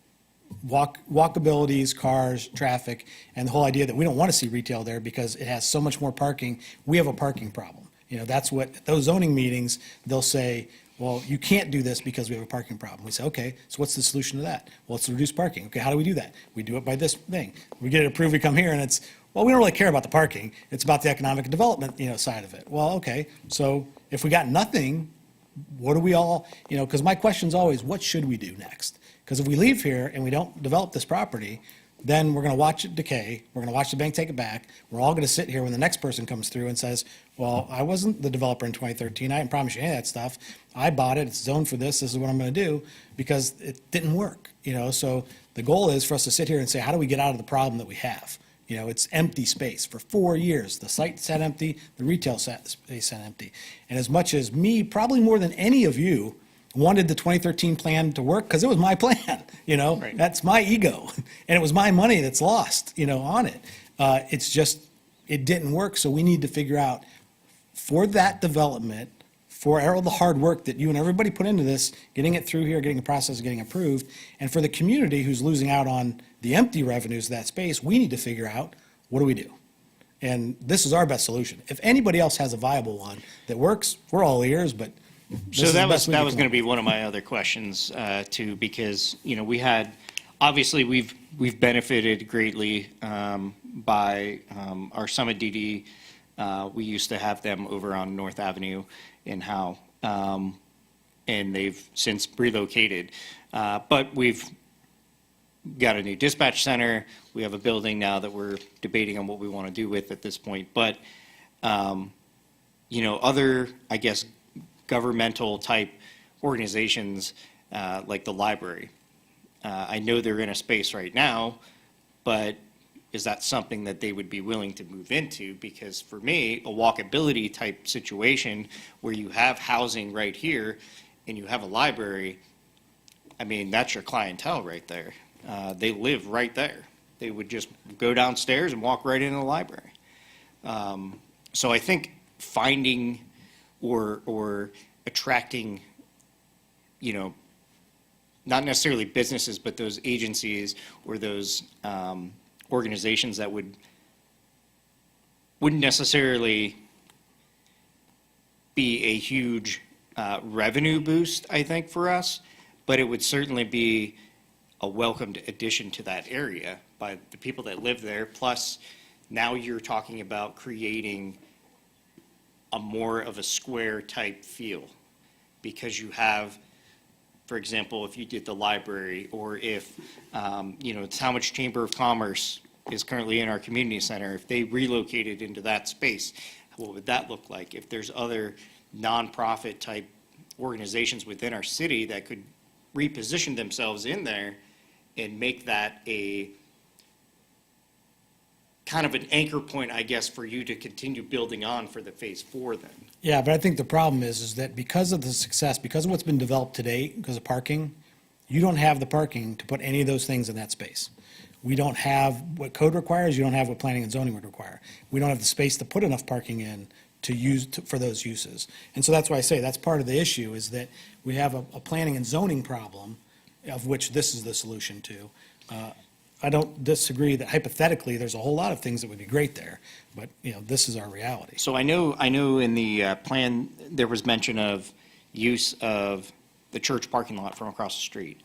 Walkabilities, cars, traffic, and the whole idea that we don't want to see retail there because it has so much more parking. We have a parking problem. That's what, those zoning meetings, they'll say, well, you can't do this because we have a parking problem. We say, okay, so what's the solution to that? Well, it's to reduce parking. Okay, how do we do that? We do it by this thing. We get it approved, we come here, and it's, well, we don't really care about the parking. It's about the economic development, side of it. Well, okay, so if we got nothing, what do we all, because my question's always, what should we do next? Because if we leave here and we don't develop this property, then we're going to watch it decay. We're going to watch the bank take it back. We're all going to sit here when the next person comes through and says, well, I wasn't the developer in 2013. I didn't promise you any of that stuff. I bought it. It's zoned for this. This is what I'm going to do because it didn't work. So the goal is for us to sit here and say, how do we get out of the problem that we have? It's empty space for 4 years. The site sat empty. The retail space sat empty. And as much as me, probably more than any of you, wanted the 2013 plan to work because it was my plan, Right. That's my ego. And it was my money that's lost, on it. It's just, it didn't work. So we need to figure out for that development, for all the hard work that you and everybody put into this, getting it through here, getting the process, getting approved, and for the community who's losing out on the empty revenues of that space, we need to figure out, what do we do? And this is our best solution. If anybody else has a viable one that works, we're all ears, but this So is the that best was we that can was come going up to be one of my other questions too, because we had obviously we've benefited greatly by our Summit DD. We used to have them over on North Avenue in Howe, and they've since relocated. But we've got a new dispatch center. We have a building now that we're debating on what we want to do with at this point. But other, I guess, governmental type organizations like the library. I know they're in a space right now, but is that something that they would be willing to move into? Because for me, a walkability type situation where you have housing right here and you have a library, I mean, that's your clientele right there. They live right there. They would just go downstairs and walk right into the library. So I think finding or attracting, not necessarily businesses, but those agencies or those organizations that wouldn't necessarily be a huge revenue boost, I think, for us, but it would certainly be a welcomed addition to that area by the people that live there. Plus, now you're talking about creating a more of a square type feel because you have, for example, if you did the library or if, Tallmadge Chamber of Commerce is currently in our community center, if they relocated into that space, what would that look like? If there's other nonprofit type organizations within our city that could reposition themselves in there and make that a kind of an anchor point, I guess, for you to continue building on for the Phase 4 then. Yeah, but I think the problem is that because of the success, because of what's been developed today, because of parking, you don't have the parking to put any of those things in that space. We don't have what code requires, you don't have what planning and zoning would require. We don't have the space to put enough parking in to use for those uses. And so that's why I say that's part of the issue is that we have a planning and zoning problem of which this is the solution to. I don't disagree that hypothetically, there's a whole lot of things that would be great there, but, this is our reality. So I know in the plan, there was mention of use of the church parking lot from across the street.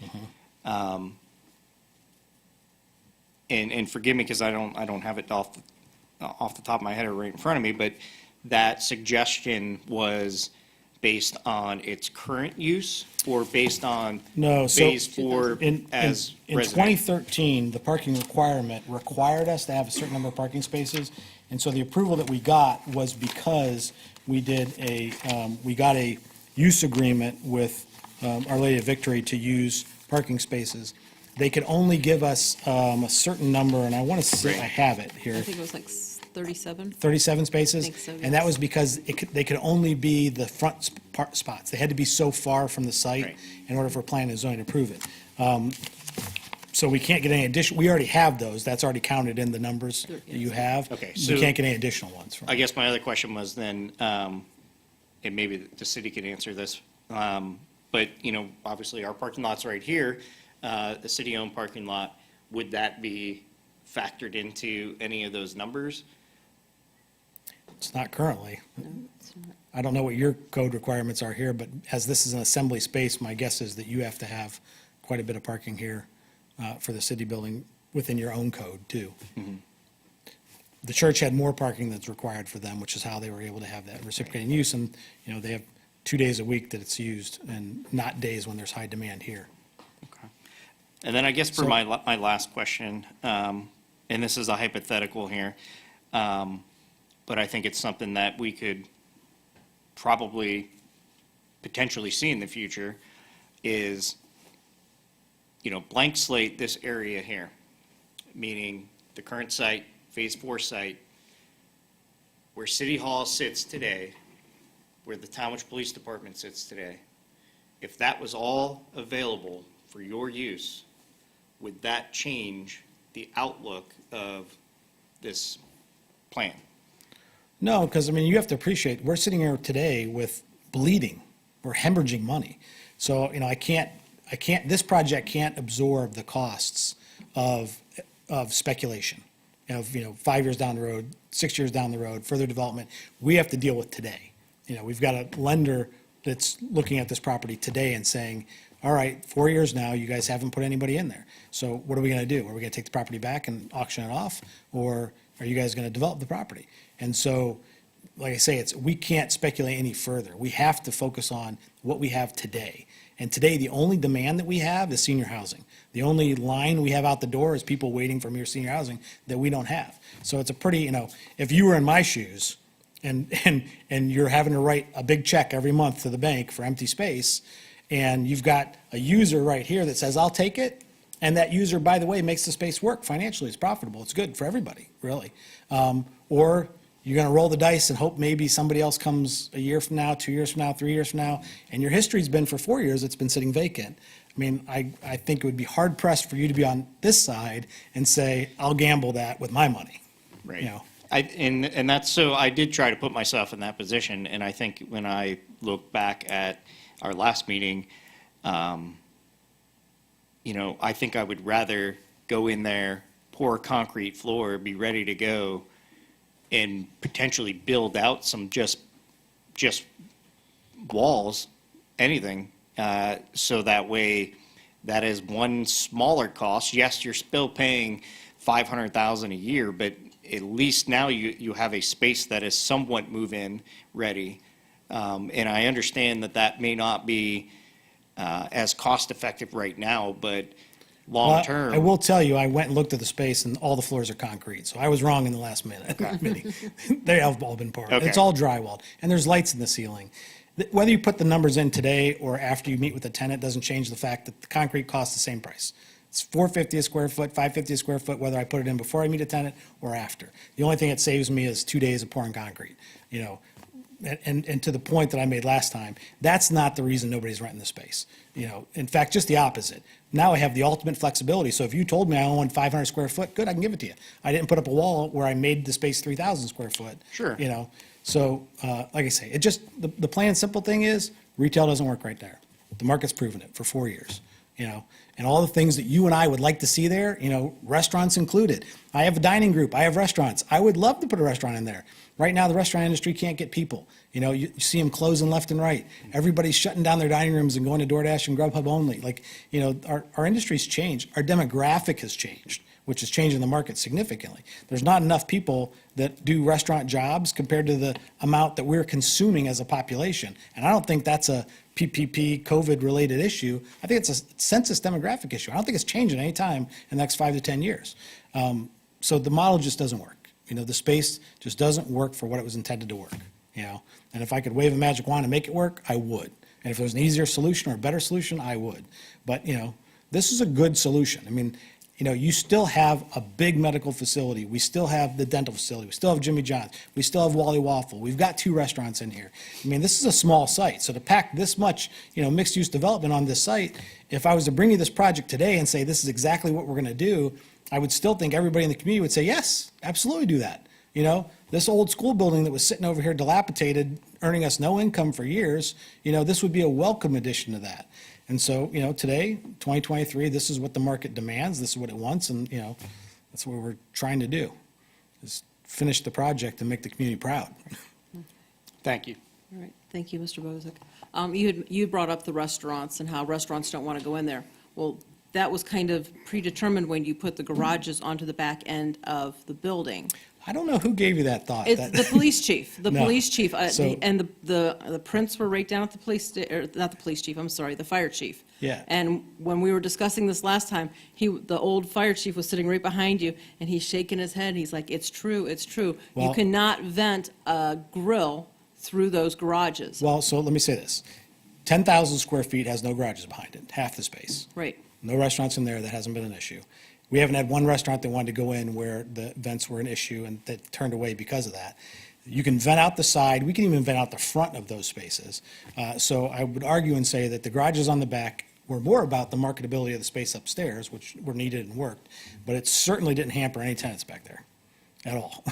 And forgive me because I don't have it off the top of my head or right in front of me, but that suggestion was based on its current use or based on No, so Phase 4 in as in resident? 2013, the parking requirement required us to have a certain number of parking spaces. And so the approval that we got was because we got a use agreement with Our Lady of Victory to use parking spaces. They could only give us a certain number, and I want to say I have it here. I think it was like 37. 37 spaces? I think so, And that yes. was because they could only be the front spots. They had to be so far from the site Right. in order for planning and zoning to approve it. So we can't get any additional, we already have those. That's already counted in the numbers that you have. Okay, We so- can't get any additional ones from I guess my other question was then, and maybe the city can answer this, but, obviously our parking lot's right here, the city-owned parking lot, would that be factored into any of those numbers? It's not currently. It's not. I don't know what your code requirements are here, but as this is an assembly space, my guess is that you have to have quite a bit of parking here for the city building within your own code, too. The church had more parking that's required for them, which is how they were able to have that reciprocating use. And, they have 2 days a week that it's used and not days when there's high demand here. And then I guess for So- my last question, and this is a hypothetical here, but I think it's something that we could probably potentially see in the future, is, blank slate this area here, meaning the current site, Phase 4 site, where City Hall sits today, where the Tallmadge Police Department sits today. If that was all available for your use, would that change the outlook of this plan? No, because, you have to appreciate, we're sitting here today with bleeding, we're hemorrhaging money. So, this project can't absorb the costs of speculation, of, 5 years down the road, 6 years down the road, further development. We have to deal with today. We've got a lender that's looking at this property today and saying, all right, 4 years now, you guys haven't put anybody in there. So what are we going to do? Are we going to take the property back and auction it off? Or are you guys going to develop the property? And so, like I say, we can't speculate any further. We have to focus on what we have today. And today, the only demand that we have is senior housing. The only line we have out the door is people waiting for mere senior housing that we don't have. So it's a pretty, if you were in my shoes and you're having to write a big check every month to the bank for empty space, and you've got a user right here that says, I'll take it, and that user, by the way, makes the space work financially, it's profitable, it's good for everybody, really. Or you're going to roll the dice and hope maybe somebody else comes a year from now, 2 years from now, 3 years from now, and your history's been for 4 years, it's been sitting vacant. I think it would be hard pressed for you to be on this side and say, I'll gamble that with my money. Right. You know. And that's, so I did try to put myself in that position, and I think when I look back at our last meeting, I think I would rather go in there, pour a concrete floor, be ready to go, and potentially build out some just walls, anything, so that way, that is one smaller cost. Yes, you're still paying $500,000 a year, but at least now you have a space that is somewhat move-in ready. And I understand that may not be as cost-effective right now, but Well, long-term. I will tell you, I went and looked at the space, and all the floors are concrete, so I was wrong in the last meeting. They have all been poured. Okay. It's all drywalled, and there's lights in the ceiling. Whether you put the numbers in today or after you meet with the tenant doesn't change the fact that the concrete costs the same price. It's $450 a square foot, $550 a square foot, whether I put it in before I meet a tenant or after. The only thing it saves me is 2 days of pouring concrete, And to the point that I made last time, that's not the reason nobody's renting the space. In fact, just the opposite. Now I have the ultimate flexibility. So if you told me I only want 500 square foot, good, I can give it to you. I didn't put up a wall where I made the space 3,000 square foot. Sure. So, like I say, the plain and simple thing is retail doesn't work right there. The market's proven it for 4 years. and all the things that you and I would like to see there, restaurants included. I have a dining group, I have restaurants. I would love to put a restaurant in there. Right now, the restaurant industry can't get people. You see them closing left and right. Everybody's shutting down their dining rooms and going to DoorDash and Grubhub only. Our industry's changed. Our demographic has changed, which is changing the market significantly. There's not enough people that do restaurant jobs compared to the amount that we're consuming as a population. And I don't think that's a PPP COVID-related issue. I think it's a census demographic issue. I don't think it's changing any time in the next 5 to 10 years. So the model just doesn't work. The space just doesn't work for what it was intended to work, And if I could wave a magic wand and make it work, I would. And if there was an easier solution or a better solution, I would. But, this is a good solution. You still have a big medical facility. We still have the dental facility. We still have Jimmy John's. We still have Wally Waffle. We've got 2 restaurants in here. This is a small site. So to pack this much, mixed-use development on this site, if I was to bring you this project today and say, this is exactly what we're going to do, I would still think everybody in the community would say, yes, absolutely do that. This old school building that was sitting over here dilapidated, earning us no income for years, this would be a welcome addition to that. And so, today, 2023, this is what the market demands, this is what it wants, and, that's what we're trying to do, is finish the project and make the community proud. Thank you. All right, thank you, Mr. Bozick. You brought up the restaurants and how restaurants don't want to go in there. Well, that was kind of predetermined when you put the garages onto the back end of the building. I don't know who gave you that thought. It's the police chief, No. So- and the prints were right down at the not the police chief, I'm sorry, the fire chief. Yeah. And when we were discussing this last time, the old fire chief was sitting right behind you, and he's shaking his head, and he's like, it's true, it's true. You Well- cannot vent a grill through those garages. Well, so let me say this. 10,000 square feet has no garages behind it, half the space. Right. No restaurants in there, that hasn't been an issue. We haven't had one restaurant that wanted to go in where the vents were an issue and that turned away because of that. You can vent out the side, we can even vent out the front of those spaces. So I would argue and say that the garages on the back were more about the marketability of the space upstairs, which were needed and worked, but it certainly didn't hamper any tenants back there at all.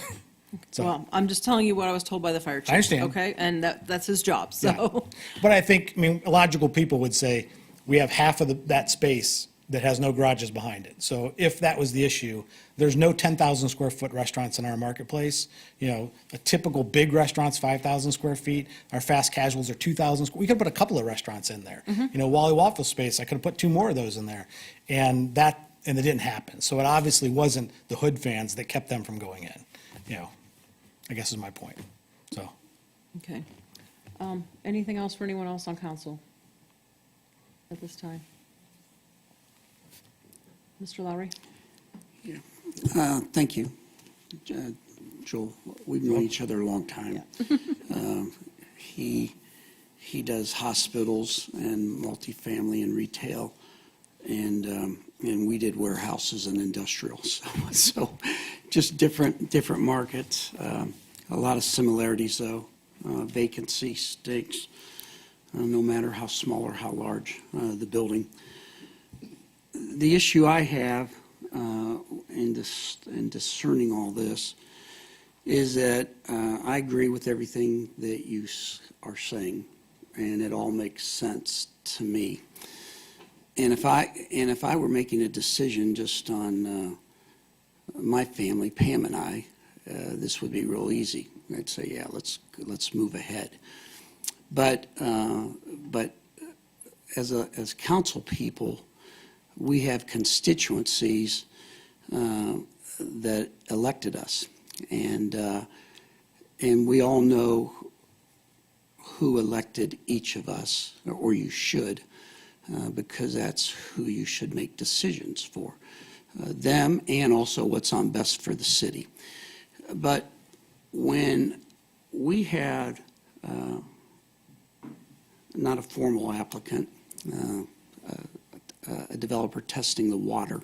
So, Well, I'm just telling you what I was told by the fire chief. understand. Okay, and that's his job, yeah. so. But I think, logical people would say, we have half of that space that has no garages behind it. So if that was the issue, there's no 10,000 square foot restaurants in our marketplace. A typical big restaurant's 5,000 square feet. Our fast casuals are 2,000. We could put a couple of restaurants in there. Wally Waffle space, I could have put 2 more of those in there. And it didn't happen. So it obviously wasn't the hood fans that kept them from going in, I guess is my point. So, Okay. Anything else for anyone else on council at this time? Mr. Lowry? Thank you. Joel, we've known each other a long time. He does hospitals and multifamily and retail, and we did warehouses and industrials. So just different markets. A lot of similarities, though. Vacancy stinks, no matter how small or how large the building. The issue I have in discerning all this is that I agree with everything that you are saying, and it all makes sense to me. And if I were making a decision just on my family, Pam and I, this would be real easy. I'd say, yeah, let's move ahead. But as council people, we have constituencies that elected us, and we all know who elected each of us, or you should, because that's who you should make decisions for, them and also what's on best for the city. But when we had not a formal applicant, a developer testing the water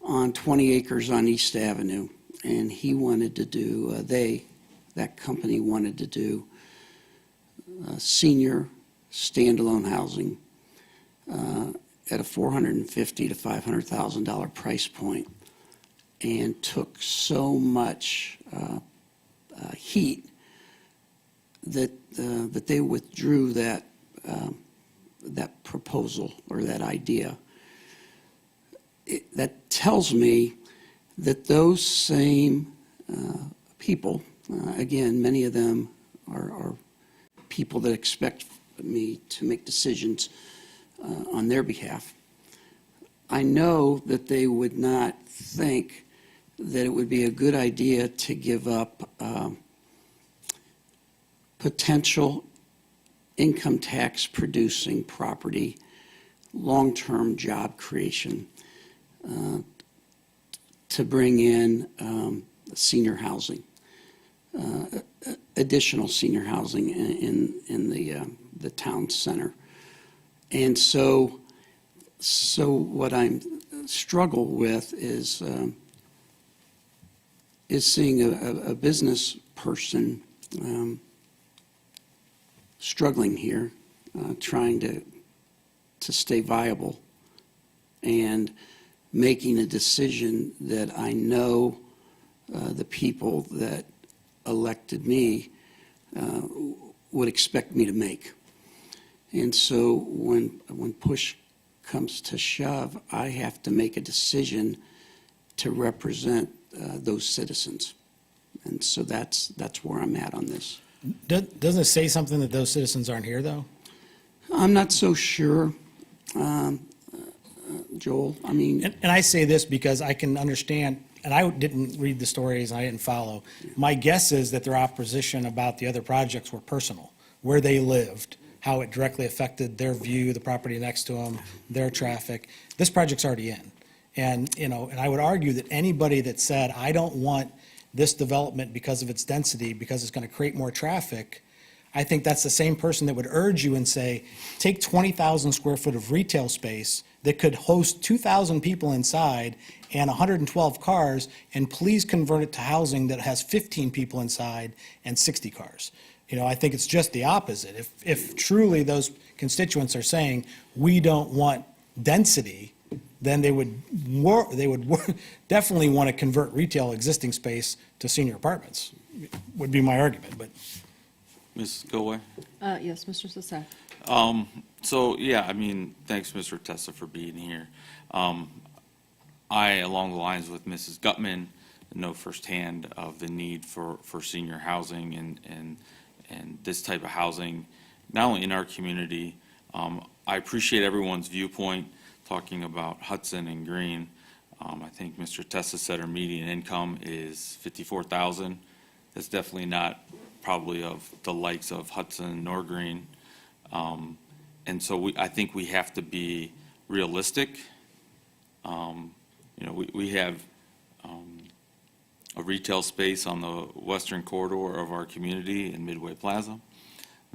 on 20 acres on East Avenue, and he wanted to do, that company wanted to do senior standalone housing at a $450,000 to $500,000 price point, and took so much heat that they withdrew that proposal or that idea. that tells me that those same people, again, many of them are people that expect me to make decisions on their behalf. I know that they would not think that it would be a good idea to give up potential income tax producing property, long-term job creation, to bring in senior housing, additional senior housing in the town center. And so what I struggle with is seeing a business person struggling here, trying to stay viable, and making a decision that I know the people that elected me would expect me to make. And so when push comes to shove, I have to make a decision to represent those citizens. And so that's where I'm at on this. Doesn't it say something that those citizens aren't here, though? I'm not so sure, Joel. I mean, And I say this because I can understand, and I didn't read the stories, and I didn't follow. My guess is that their opposition about the other projects were personal, where they lived, how it directly affected their view, the property next to them, their traffic. This project's already in. And, and I would argue that anybody that said, I don't want this development because of its density, because it's going to create more traffic, I think that's the same person that would urge you and say, take 20,000 square foot of retail space that could host 2,000 people inside and 112 cars, and please convert it to housing that has 15 people inside and 60 cars. I think it's just the opposite. If truly those constituents are saying, we don't want density, then they would definitely want to convert retail existing space to senior apartments, would be my argument, but. Ms. Gilway? Yes, Mr. Sisek. So, yeah, I mean, thanks, Mr. Tessa, for being here. I, along the lines with Mrs. Gutman, know firsthand of the need for senior housing and this type of housing, not only in our community. I appreciate everyone's viewpoint, talking about Hudson and Green. I think Mr. Tessa said our median income is $54,000. That's definitely not probably of the likes of Hudson nor Green. And so I think we have to be realistic. We have a retail space on the western corridor of our community in Midway Plaza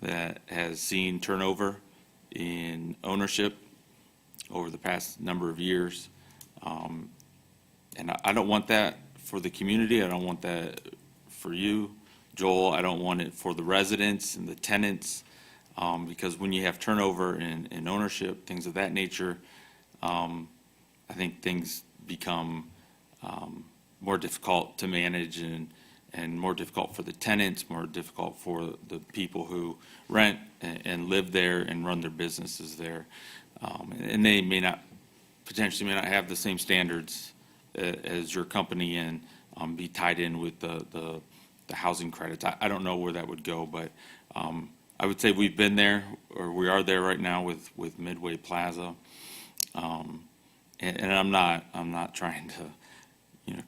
that has seen turnover in ownership over the past number of years. And I don't want that for the community. I don't want that for you, Joel. I don't want it for the residents and the tenants, because when you have turnover in ownership, things of that nature, I think things become more difficult to manage and more difficult for the tenants, more difficult for the people who rent and live there and run their businesses there. And they potentially may not have the same standards as your company and be tied in with the housing credits. I don't know where that would go, but I would say we've been there, or we are there right now with Midway Plaza. And I'm not trying to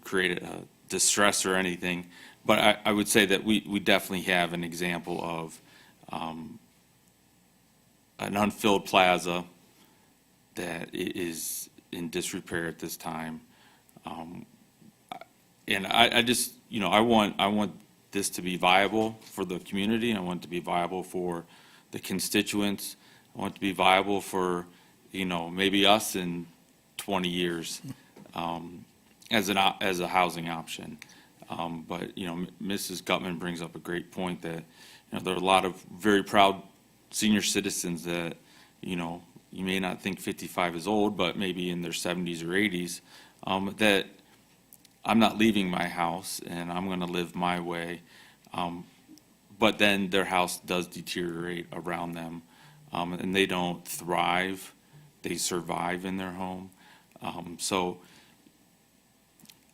create a distress or anything, but I would say that we definitely have an example of an unfilled plaza that is in disrepair at this time. And I just, I want this to be viable for the community. I want it to be viable for the constituents. I want it to be viable for, maybe us in 20 years as a housing option. But, Mrs. Gutman brings up a great point that, there are a lot of very proud senior citizens that, you may not think 55 is old, but maybe in their 70s or 80s, that I'm not leaving my house and I'm going to live my way. But then their house does deteriorate around them, and they don't thrive. They survive in their home. So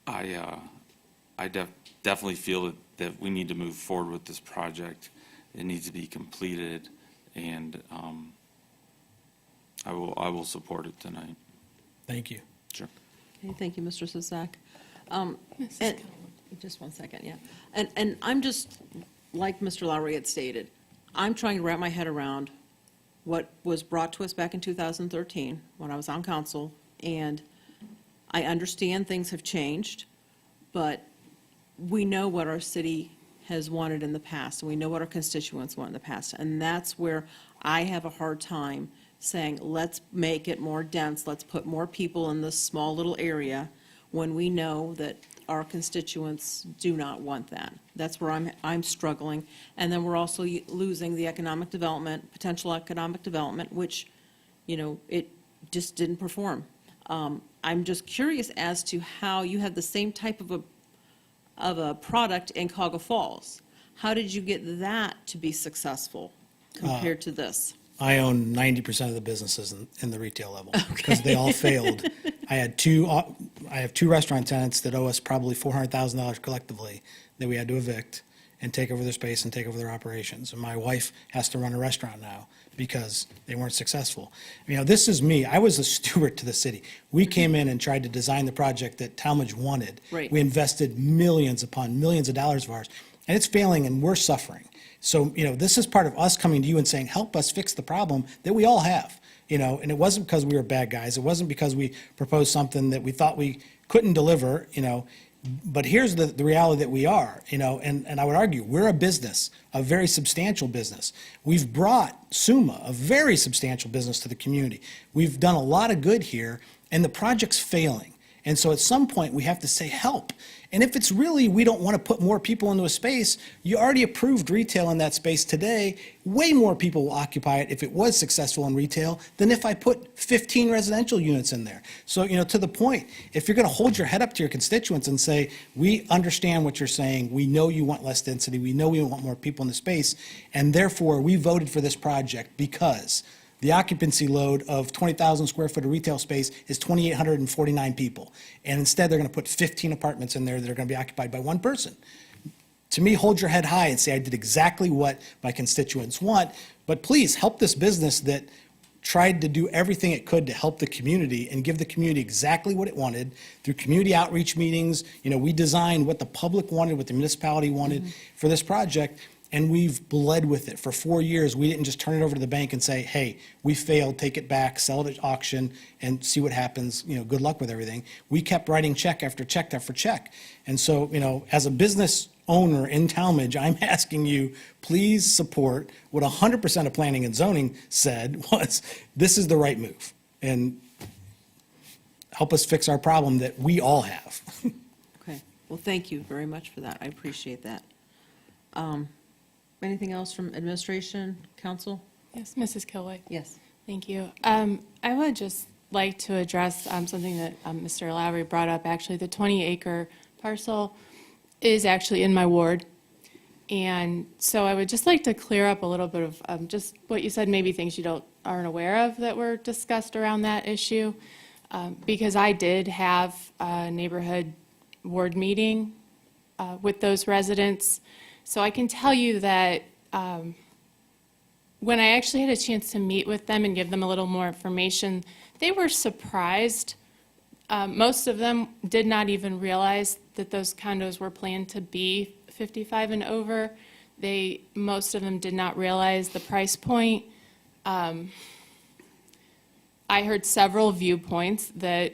I definitely feel that we need to move forward with this project. It needs to be completed, and I will support it tonight. Thank you. Sure. Okay, thank you, Mr. Sisak. And- Just one second, yeah. And I'm just, like Mr. Lowry had stated, I'm trying to wrap my head around what was brought to us back in 2013 when I was on council, and I understand things have changed, but we know what our city has wanted in the past, and we know what our constituents want in the past, and that's where I have a hard time saying, let's make it more dense, let's put more people in this small little area, when we know that our constituents do not want that. That's where I'm struggling. And then we're also losing the economic development, potential economic development, which, it just didn't perform. I'm just curious as to how you have the same type of a product in Cuyahoga Falls. How did you get that to be successful compared to this? I own 90% of the businesses in the retail level because they all failed. I have two restaurant tenants that owe us probably $400,000 collectively that we had to evict and take over their space and take over their operations. And my wife has to run a restaurant now because they weren't successful. This is me. I was a steward to the city. We came in and tried to design the project that Tallmadge wanted. Right. We invested millions upon millions of dollars of ours, and it's failing and we're suffering. So, this is part of us coming to you and saying, help us fix the problem that we all have. And it wasn't because we were bad guys. It wasn't because we proposed something that we thought we couldn't deliver, but here's the reality that we are, and I would argue we're a business, a very substantial business. We've brought SUMA, a very substantial business, to the community. We've done a lot of good here, and the project's failing. And so at some point, we have to say, help. And if it's really, we don't want to put more people into a space, you already approved retail in that space today. Way more people will occupy it if it was successful in retail than if I put 15 residential units in there. So, to the point, if you're going to hold your head up to your constituents and say, we understand what you're saying, we know you want less density, we know we want more people in the space, and therefore we voted for this project because the occupancy load of 20,000 square foot of retail space is 2,849 people. And instead, they're going to put 15 apartments in there that are going to be occupied by one person. To me, hold your head high and say, I did exactly what my constituents want, but please help this business that tried to do everything it could to help the community and give the community exactly what it wanted through community outreach meetings. We designed what the public wanted, what the municipality wanted for this project. And we've bled with it for 4 years. We didn't just turn it over to the bank and say, hey, we failed, take it back, sell it at auction, and see what happens. Good luck with everything. We kept writing check after check after check. And so, as a business owner in Tallmadge, I'm asking you, please support what 100% of planning and zoning said was, this is the right move. And help us fix our problem that we all have. Okay, well, thank you very much for that. I appreciate that. Anything else from administration, council? Yes, Mrs. Kilway. Yes. Thank you. I would just like to address something that Mr. Lowry brought up. Actually, the 20-acre parcel is actually in my ward. And so I would just like to clear up a little bit of just what you said, maybe things you aren't aware of that were discussed around that issue. Because I did have a neighborhood ward meeting with those residents. So I can tell you that when I actually had a chance to meet with them and give them a little more information, they were surprised. Most of them did not even realize that those condos were planned to be 55 and over. Most of them did not realize the price point. I heard several viewpoints that,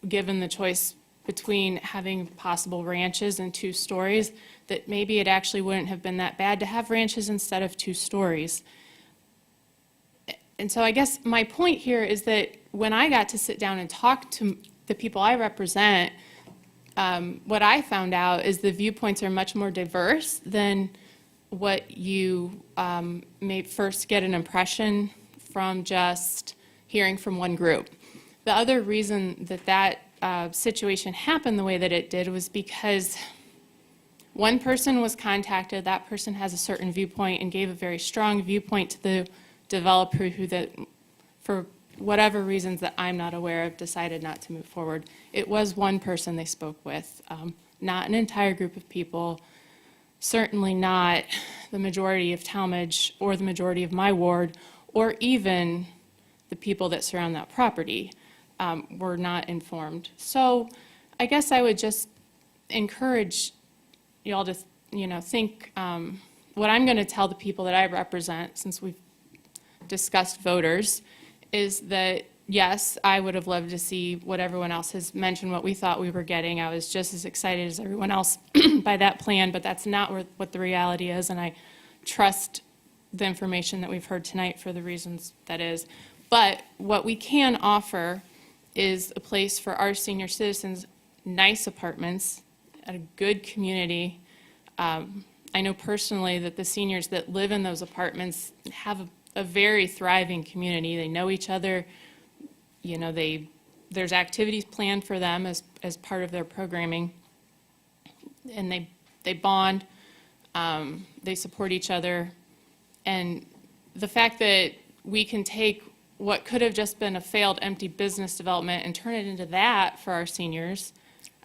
given the choice between having possible ranches and 2 stories, that maybe it actually wouldn't have been that bad to have ranches instead of 2 stories. And so I guess my point here is that when I got to sit down and talk to the people I represent, what I found out is the viewpoints are much more diverse than what you may first get an impression from just hearing from one group. The other reason that situation happened the way that it did was because one person was contacted, that person has a certain viewpoint and gave a very strong viewpoint to the developer whatever reasons that I'm not aware of, decided not to move forward. It was one person they spoke with, not an entire group of people, certainly not the majority of Tallmadge or the majority of my ward, or even the people that surround that property were not informed. So I guess I would just encourage y'all to, think what I'm going to tell the people that I represent, since we've discussed voters, is that, yes, I would have loved to see what everyone else has mentioned, what we thought we were getting. I was just as excited as everyone else by that plan, but that's not what the reality is, and I trust the information that we've heard tonight for the reasons that is. But what we can offer is a place for our senior citizens, nice apartments, at a good community. I know personally that the seniors that live in those apartments have a very thriving community. They know each other. There's activities planned for them as part of their programming. And they bond, they support each other. And the fact that we can take what could have just been a failed empty business development and turn it into that for our seniors,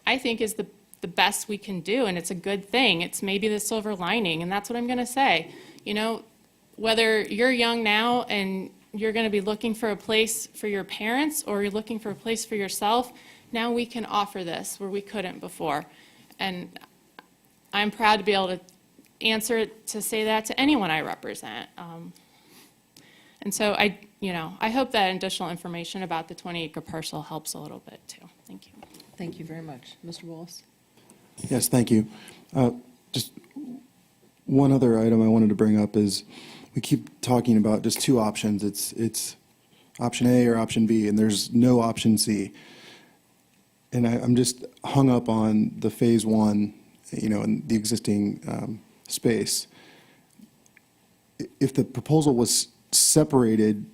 I think is the best we can do, and it's a good thing. It's maybe the silver lining, and that's what I'm going to say. Whether you're young now and you're going to be looking for a place for your parents or you're looking for a place for yourself, now we can offer this where we couldn't before. And I'm proud to be able to answer to say that to anyone I represent. And so I hope that additional information about the 20-acre parcel helps a little bit too. Thank you. Thank you very much. Mr. Wallace? Yes, thank you. Just one other item I wanted to bring up is we keep talking about just two options. It's option A or option B, and there's no option C. And I'm just hung up on the phase one, and the existing space. If the proposal was separated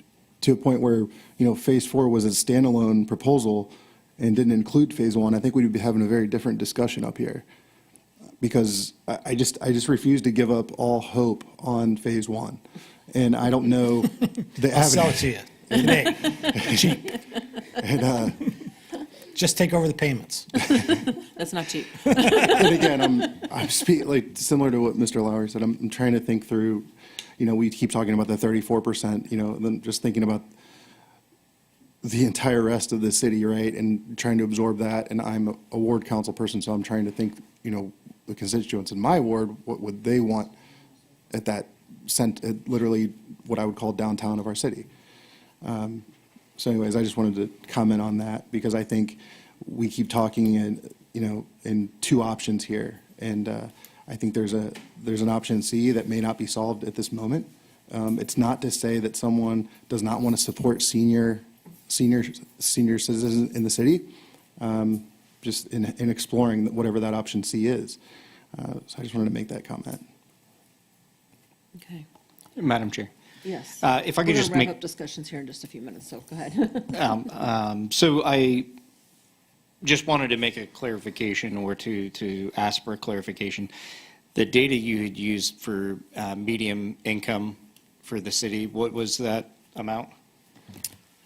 to a point where, phase four was a standalone proposal and didn't include phase one, I think we'd be having a very different discussion up here. Because I just refuse to give up all hope on phase one. And I don't know the I'll sell avenue. it to you. Today. Cheap. And, Just take over the payments. That's not cheap. and again, I'm speaking like similar to what Mr. Lauer said. I'm trying to think through, we keep talking about the 34%, then just thinking about the entire rest of the city, right? And trying to absorb that. And I'm a ward council person, so I'm trying to think, the constituents in my ward, what would they want at that literally what I would call downtown of our city. So anyways, I just wanted to comment on that because I think we keep talking in two options here. And I think there's an option C that may not be solved at this moment. It's not to say that someone does not want to support senior citizens in the city, just in exploring whatever that option C is. So I just wanted to make that comment. Okay. Madam Chair. Yes. If I could just We're going make- to wrap up discussions here in just a few minutes, so go ahead. So I just wanted to make a clarification or to ask for a clarification. The data you had used for medium income for the city, what was that amount?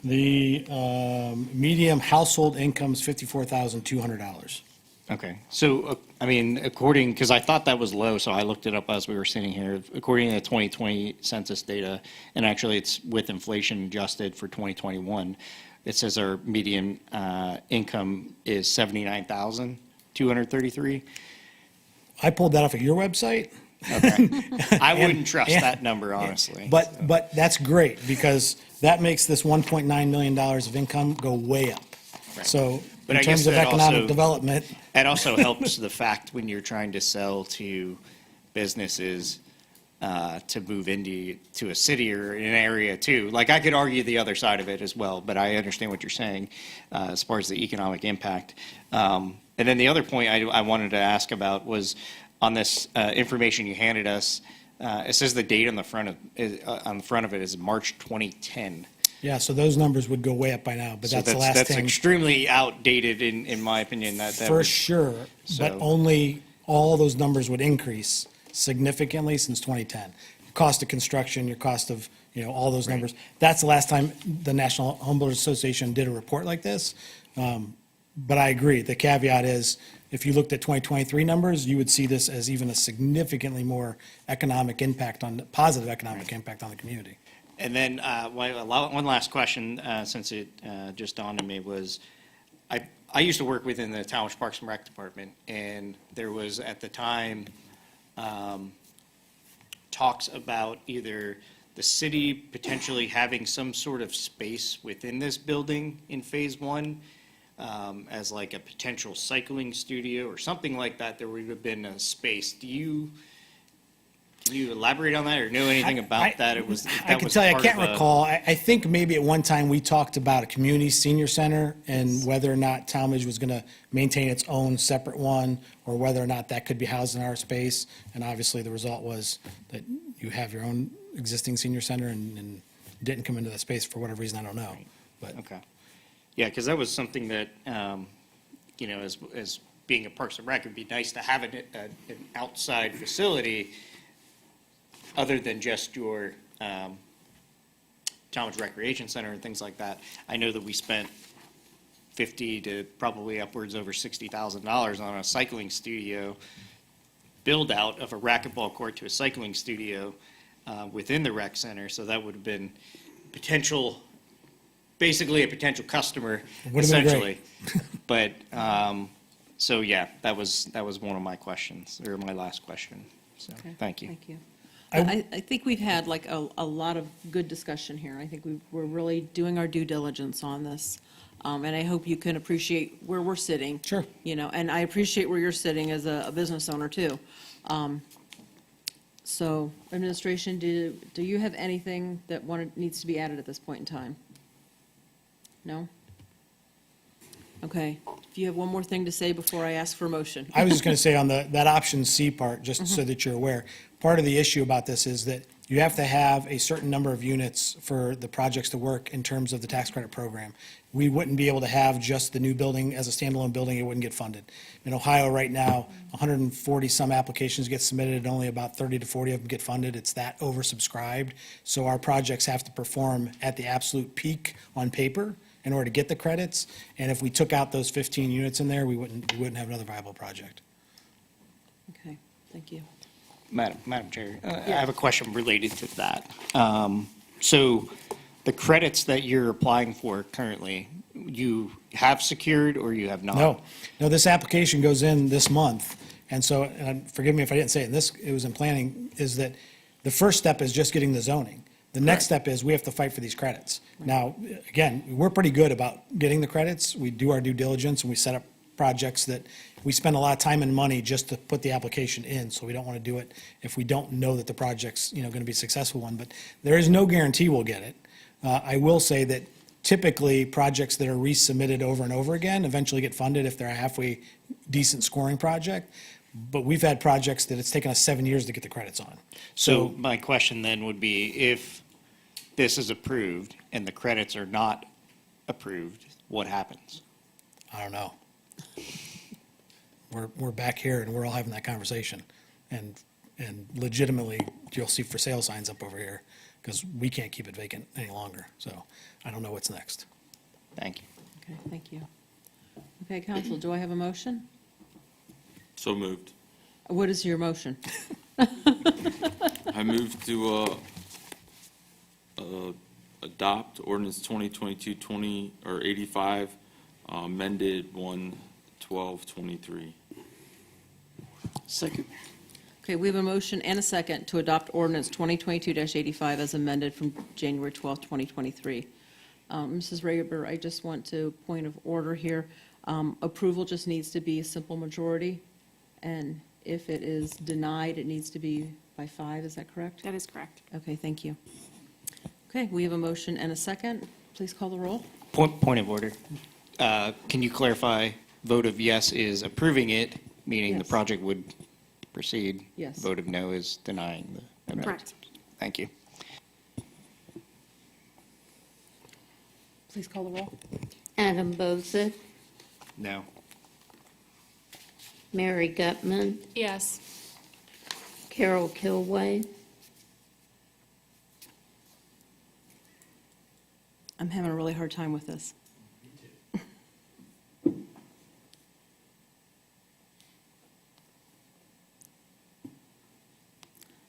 The medium household income is $54,200. Okay, so, because I thought that was low, so I looked it up as we were sitting here. According to the 2020 census data, and actually it's with inflation adjusted for 2021, it says our median income is $79,233. I pulled that off of your website. Okay. I wouldn't trust and- that number, honestly. But that's great because that makes this $1.9 million of income go way up. Right. So But in I guess terms of that economic also- development, It also helps the fact when you're trying to sell to businesses to move into a city or an area too. Like I could argue the other side of it as well, but I understand what you're saying as far as the economic impact. And then the other point I wanted to ask about was on this information you handed us. It says the date on the front of it is March 2010. yeah, so those numbers would go way up by now, but So that's the last that's thing. extremely outdated in my opinion. That For was- sure, but So- only all those numbers would increase significantly since 2010. Cost of construction, your cost of, all those numbers. That's the last time the National Home Builders Association did a report like this. But I agree, the caveat is, if you looked at 2023 numbers, you would see this as even a significantly more positive economic impact on the community. And then one last question, since it just dawned on me, was I used to work within the Tallmadge Parks and Rec Department, and there was at the time talks about either the city potentially having some sort of space within this building in Phase 1 as like a potential cycling studio or something like that. There would have been a space. Can you elaborate on that or know anything about that? I can tell you, I can't recall. I think maybe at one time we talked about a community senior center and whether or not Tallmadge was going to maintain its own separate one, or whether or not that could be housed in our space. And obviously, the result was that you have your own existing senior center and didn't come into that space for whatever reason, I don't know. But Okay. Yeah, because that was something that, as being a Parks and Rec, it'd be nice to have an outside facility other than just your Tallmadge Recreation Center and things like that. I know that we spent $50,000 to probably upwards over $60,000 on a cycling studio, build out of a racquetball court to a cycling studio within the rec center. So that would have been basically a potential customer, Would have been essentially. But so yeah, that was one of my questions, or my last question. So Okay, thank you. Thank you. I think we've had like a lot of good discussion here. I think we're really doing our due diligence on this. And I hope you can appreciate where we're sitting. Sure. And I appreciate where you're sitting as a business owner too. So administration, do you have anything that needs to be added at this point in time? No? Okay. Do you have one more thing to say before I ask for a motion? I was just going to say on that option C part, just so that you're aware, part of the issue about this is that you have to have a certain number of units for the projects to work in terms of the tax credit program. We wouldn't be able to have just the new building as a standalone building, it wouldn't get funded. In Ohio right now, 140-some applications get submitted, and only about 30 to 40 of them get funded. It's that oversubscribed. So our projects have to perform at the absolute peak on paper in order to get the credits. And if we took out those 15 units in there, we wouldn't have another viable project. Okay, thank you. Madam Chair, I have a question related to that. So the credits that you're applying for currently, you have secured or you have not? No, this application goes in this month. And so, and forgive me if I didn't say it, it was in planning, is that the first step is just getting the zoning. The next step is we have to fight for these credits. Now, again, we're pretty good about getting the credits. We do our due diligence and we set up projects that we spend a lot of time and money just to put the application in. So we don't want to do it if we don't know that the project's, going to be a successful one. But there is no guarantee we'll get it. I will say that typically projects that are resubmitted over and over again eventually get funded if they're a halfway decent scoring project. But we've had projects that it's taken us 7 years to get the credits on. So my question then would be, if this is approved and the credits are not approved, what happens? I don't know. We're back here and we're all having that conversation. And legitimately, you'll see for sale signs up over here because we can't keep it vacant any longer. So I don't know what's next. Thank you. Okay, thank you. Okay, council, do I have a motion? So moved. What is your motion? I move to adopt ordinance 2022-20, or 85, amended 1/12/23. Second. Okay, we have a motion and a second to adopt ordinance 2022-85 as amended from January 12th, 2023. Mrs. Raber, I just want to point of order here. Approval just needs to be a simple majority, and if it is denied, it needs to be by 5, is that correct? That is correct. Okay, thank you. Okay, we have a motion and a second. Please call the roll. Point of order. Can you clarify, vote of yes is approving it, meaning the Yes. project would proceed? Yes. Vote of no is denying the amendment? Correct. Thank you. Please call the roll. Adam Bozick, No. Mary Gutman, Yes. Carol Kilway, I'm having a really hard time with this.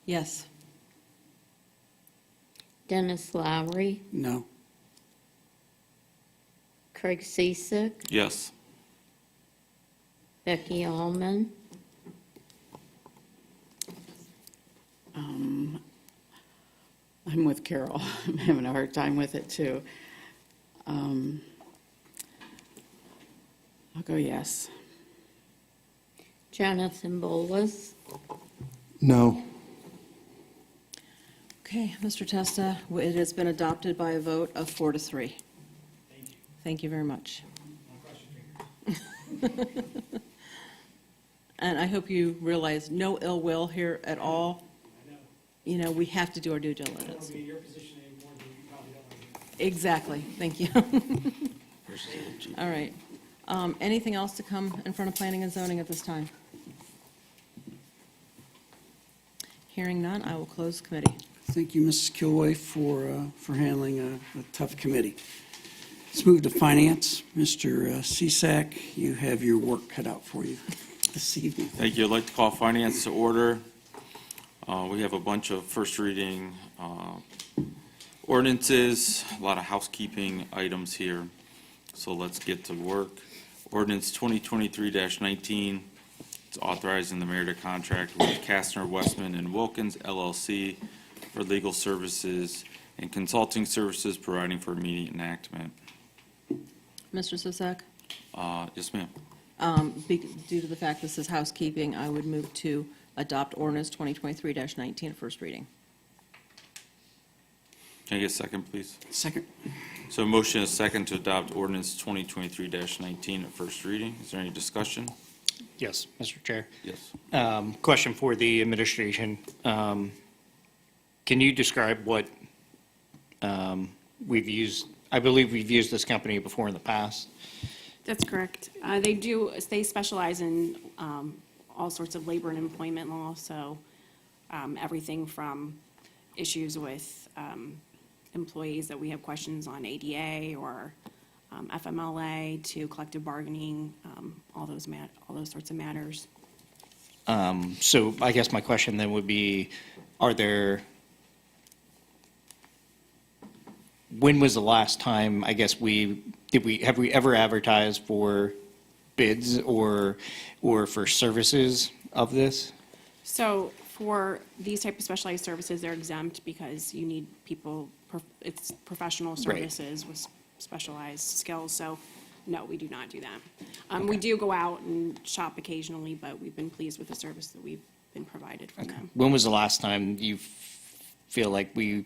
Yes. Dennis Lowry, No. Craig Ciesick, Yes. Becky Allman, I'm with Carol. I'm having a hard time with it, too. I'll go yes. Jonathan Bolus, No. Okay, Mr. Testa, it has been adopted by a vote of 4-3. Thank you very much. And I hope you realize no ill will here at all. You know, we have to do our due diligence. Exactly, thank you. All right. Anything else to come in front of planning and zoning at this time? Hearing none, I will close the committee. Thank you, Mrs. Kilway, for handling a tough committee. Let's move to finance. Mr. Cisak, you have your work cut out for you this evening. Thank you. I'd like to call finance to order. We have a bunch of first reading ordinances, a lot of housekeeping items here. So let's get to work. Ordinance 2023-19, it's authorizing the mayor to contract with Kastner, Westman, and Wilkins LLC for legal services and consulting services providing for immediate enactment. Mr. Sisak? Yes, ma'am. Due to the fact this is housekeeping, I would move to adopt ordinance 2023-19 at first reading. Can I get a second, please? Second. So a motion is second to adopt ordinance 2023-19 at first reading. Is there any discussion? Yes, Mr. Chair. Yes. Question for the administration. Can you describe what we've used? I believe we've used this company before in the past. That's correct. They specialize in all sorts of labor and employment law, so everything from issues with employees that we have questions on ADA or FMLA to collective bargaining, all those sorts of matters. So I guess my question then would be, when was the last time, I guess, have we ever advertised for bids or for services of this? So for these type of specialized services, they're exempt because you need people, it's professional services with specialized skills. So no, we do not do that. We do go out and shop occasionally, but we've been pleased with the service that we've been provided from them. When was the last time you feel like we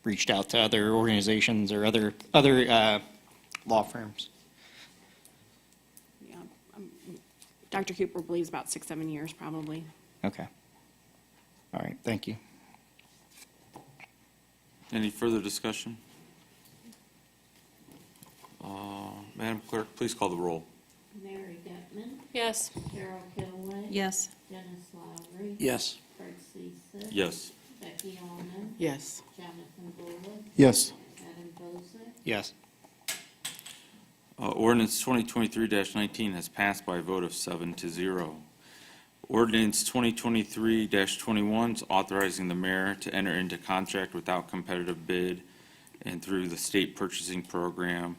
reached out to other organizations or other law firms? Yeah, Dr. Cooper believes about 6-7 years, probably. Okay. All right, thank you. Any further discussion? Madam Clerk, please call the roll. Mary Getman, Yes. Carol Kilway. Yes. Dennis Lowry. Yes. Craig Ciesick. Yes. Becky Allman, Yes. Jonathan Bolus, Yes. Adam Bozick, Yes. Ordinance 2023-19 has passed by a vote of 7-0. Ordinance 2023-21 is authorizing the mayor to enter into contract without competitive bid and through the state purchasing program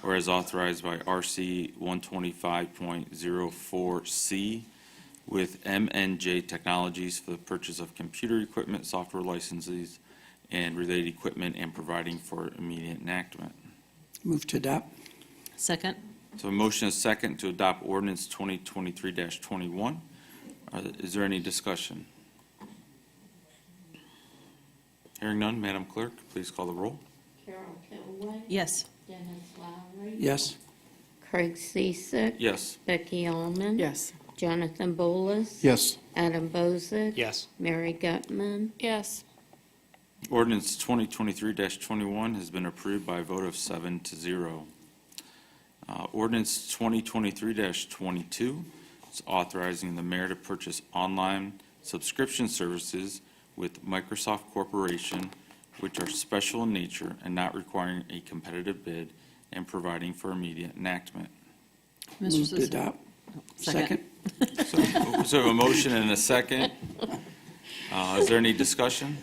or as authorized by RC 125.04C with MNJ Technologies for the purchase of computer equipment, software licenses, and related equipment and providing for immediate enactment. Move to adopt. Second? So a motion is second to adopt ordinance 2023-21. Is there any discussion? Hearing none, Madam Clerk, please call the roll. Carol Kilway. Yes. Dennis Lowry. Yes. Craig Ciesick. Yes. Becky Allman. Yes. Jonathan Bolus. Yes. Adam Bozick. Yes. Mary Gutman. Yes. Ordinance 2023-21 has been approved by a vote of 7-0. Ordinance 2023-22 is authorizing the mayor to purchase online subscription services with Microsoft Corporation which are special in nature and not requiring a competitive bid, and providing for immediate enactment. Mr. Move to Sis- adopt. Second. So a motion and a second. Is there any discussion?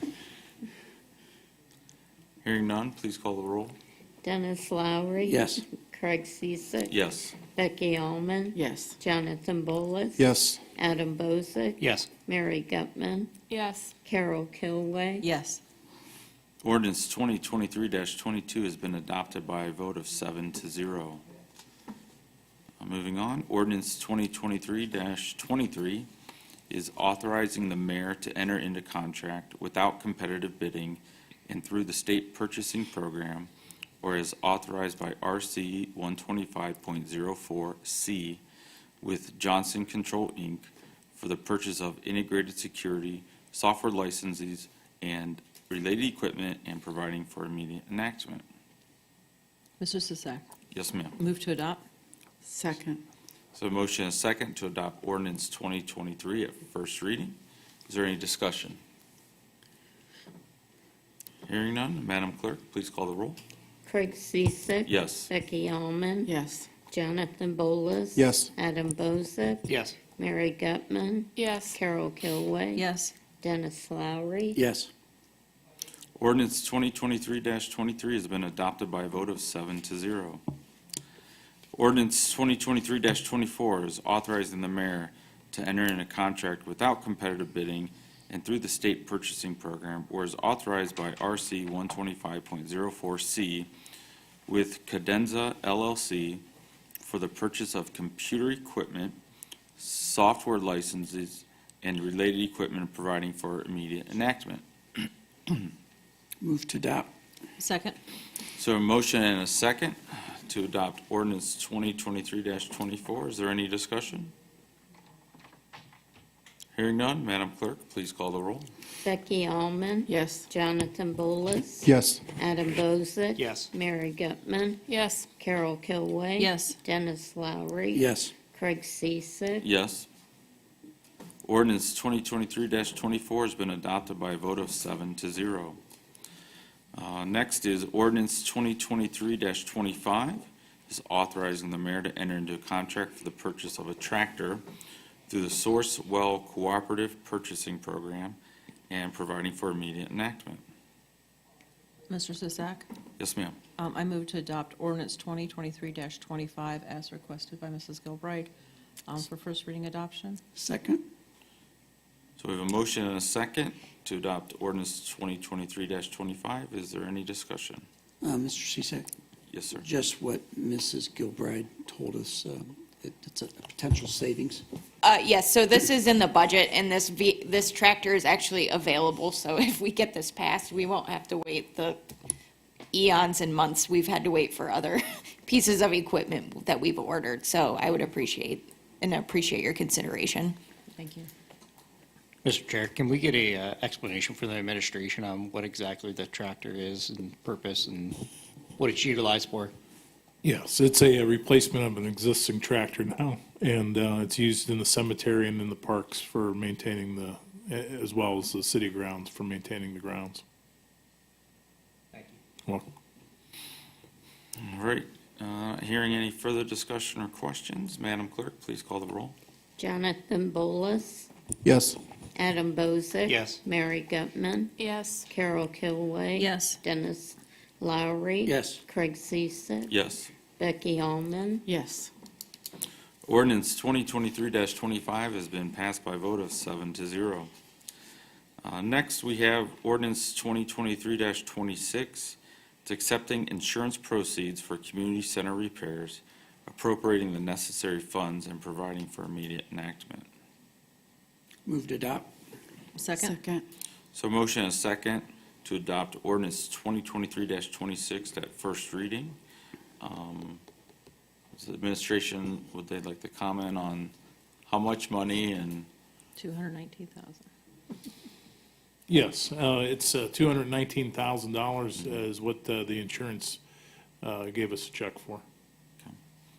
Hearing none, please call the roll. Dennis Lowry. Yes. Craig Ciesick. Yes. Becky Allman. Yes. Jonathan Bolus. Yes. Adam Bozick. Yes. Mary Gutman. Yes. Carol Kilway. Yes. Ordinance 2023-22 has been adopted by a vote of 7-0. Moving on, ordinance 2023-23 is authorizing the mayor to enter into contract without competitive bidding and through the state purchasing program, or as authorized by RC 125.04C with Johnson Control, Inc. for the purchase of integrated security, software licenses, and related equipment, and providing for immediate enactment. Mr. Sisak, Yes, ma'am. move to adopt. Second. So a motion and a second to adopt ordinance 2023 at first reading. Is there any discussion? Hearing none, Madam Clerk, please call the roll. Craig Ciesick. Yes. Becky Allman. Yes. Jonathan Bolus. Yes. Adam Bozick. Yes. Mary Gutman. Yes. Carol Kilway. Yes. Dennis Lowry. Yes. Ordinance 2023-23 has been adopted by a vote of 7-0. Ordinance 2023-24 is authorizing the mayor to enter in a contract without competitive bidding and through the state purchasing program, or is authorized by RC 125.04C with Cadenza LLC for the purchase of computer equipment, software licenses, and related equipment, providing for immediate enactment. Move to adopt. Second. So a motion and a second to adopt ordinance 2023-24. Is there any discussion? Hearing none, Madam Clerk, please call the roll. Becky Allman. Yes. Jonathan Bolus. Yes. Adam Bozick. Yes. Mary Gutman. Yes. Carol Kilway. Yes. Dennis Lowry. Yes. Craig Ciesick. Yes. Ordinance 2023-24 has been adopted by a vote of 7-0. Next is ordinance 2023-25, is authorizing the mayor to enter into a contract for the purchase of a tractor through the Source Well Cooperative Purchasing Program and providing for immediate enactment. Mr. Sisak, Yes, ma'am. I move to adopt ordinance 2023-25 as requested by Mrs. Gilbride for first reading adoption. Second. So we have a motion and a second to adopt ordinance 2023-25. Is there any discussion? Mr. Ciesick, Yes, sir. just what Mrs. Gilbride told us, it's a potential savings. Yes, so this is in the budget, and this tractor is actually available, so if we get this passed, we won't have to wait the eons and months we've had to wait for other pieces of equipment that we've ordered, so I would appreciate your consideration. Thank you. Mr. Chair, can we get a explanation from the administration on what exactly the tractor is and purpose and what it's utilized for? Yes, it's a replacement of an existing tractor now, and it's used in the cemetery and in the parks for maintaining as well as the city grounds for maintaining the grounds. Thank you. Well, All right. Hearing any further discussion or questions, Madam Clerk, please call the roll. Jonathan Bolus. Yes. Adam Bozick. Yes. Mary Gutman. Yes. Carol Kilway. Yes. Dennis Lowry. Yes. Craig Ciesick. Yes. Becky Allman. Yes. Ordinance 2023-25 has been passed by a vote of 7-0. Next, we have ordinance 2023-26. It's accepting insurance proceeds for community center repairs, appropriating the necessary funds, and providing for immediate enactment. Move to adopt. Second. Second. So motion and a second to adopt ordinance 2023-26 at first reading. Does the administration, would they like to comment on how much money and, $219,000. yes, it's $219,000 is what the insurance gave us a check for.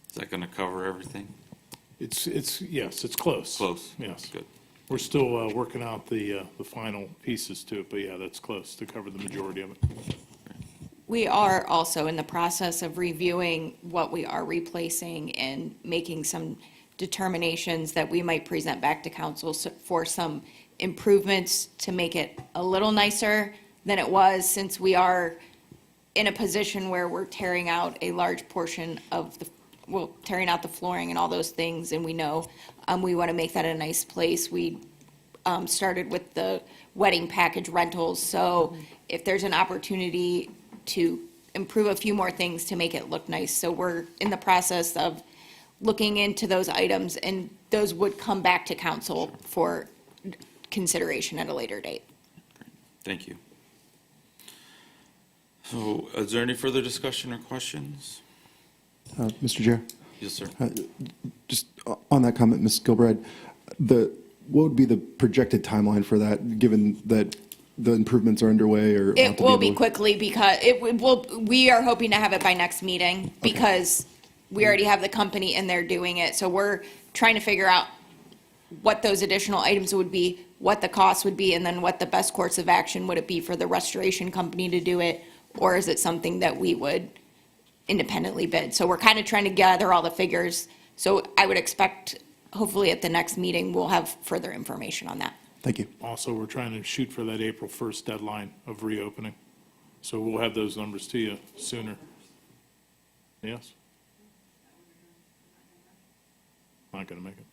is that going to cover everything? Yes, it's close. Close? Yes. Good. We're still working out the final pieces to it, but yeah, that's close to cover the majority of it. We are also in the process of reviewing what we are replacing and making some determinations that we might present back to council for some improvements to make it a little nicer than it was, since we are in a position where we're tearing out a large portion of tearing out the flooring and all those things, and we know we want to make that a nice place. We started with the wedding package rentals, so if there's an opportunity to improve a few more things to make it look nice. So we're in the process of looking into those items, and those would come back to council for consideration at a later date. Thank you. So is there any further discussion or questions? Mr. Chair, Yes, sir. just on that comment, Ms. Gilbride, what would be the projected timeline for that, given that the improvements are underway or? It will be quickly, because we are hoping to have it by next meeting, because we already have the company in there doing it. So we're trying to figure out what those additional items would be, what the cost would be, and then what the best course of action would it be for the restoration company to do it, or is it something that we would independently bid? So we're kind of trying to gather all the figures. So I would expect, hopefully at the next meeting, we'll have further information on that. Thank you. Also, we're trying to shoot for that April 1st deadline of reopening. So we'll have those numbers to you sooner. Yes? Not going to make it.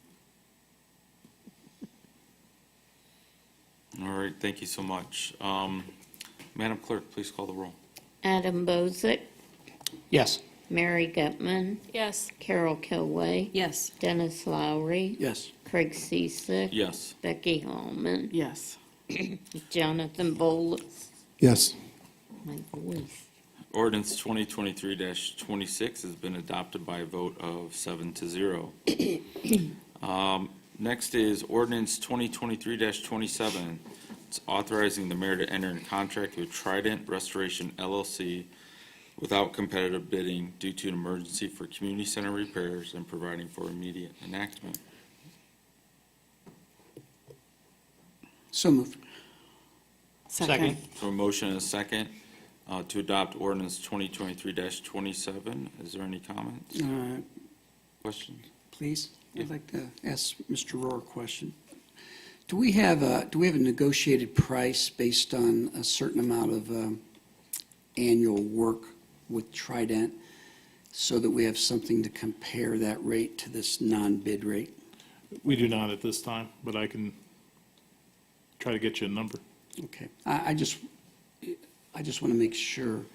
All right, thank you so much. Madam Clerk, please call the roll. Adam Bozick, Yes. Mary Gutman, Yes. Carol Kilway, Yes. Dennis Lowry, Yes. Craig Ciesick, Yes. Becky Hallman, Yes. Jonathan Bowles. Yes. My voice. Ordinance 2023-26 has been adopted by a vote of 7-0. Next is ordinance 2023-27. It's authorizing the mayor to enter in contract with Trident Restoration LLC without competitive bidding due to an emergency for community center repairs and providing for immediate enactment. So moved. Second. So a motion and a second to adopt ordinance 2023-27. Is there any comments, questions? Please, I'd like to ask Mr. Rohr a question. Do we have a negotiated price based on a certain amount of annual work with Trident, so that we have something to compare that rate to this non-bid rate? We do not at this time, but I can try to get you a number. Okay, I just want to make sure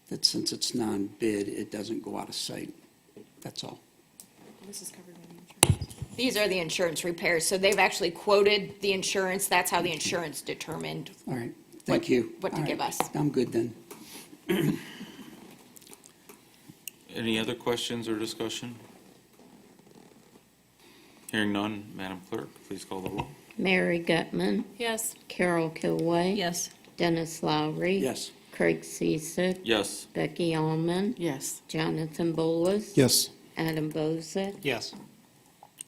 that since it's non-bid, it doesn't go out of sight. That's all. This is covered by the insurance. These are the insurance repairs, so they've actually quoted the insurance. That's how the insurance determined. All right, thank you. what to All give right, us. I'm good then. Any other questions or discussion? Hearing none, Madam Clerk, please call the roll. Mary Gutman, Yes. Carol Kilway. Yes. Dennis Lowry. Yes. Craig Ciesick, Yes. Becky Allman, Yes. Jonathan Bowles. Yes. Adam Bozick. Yes.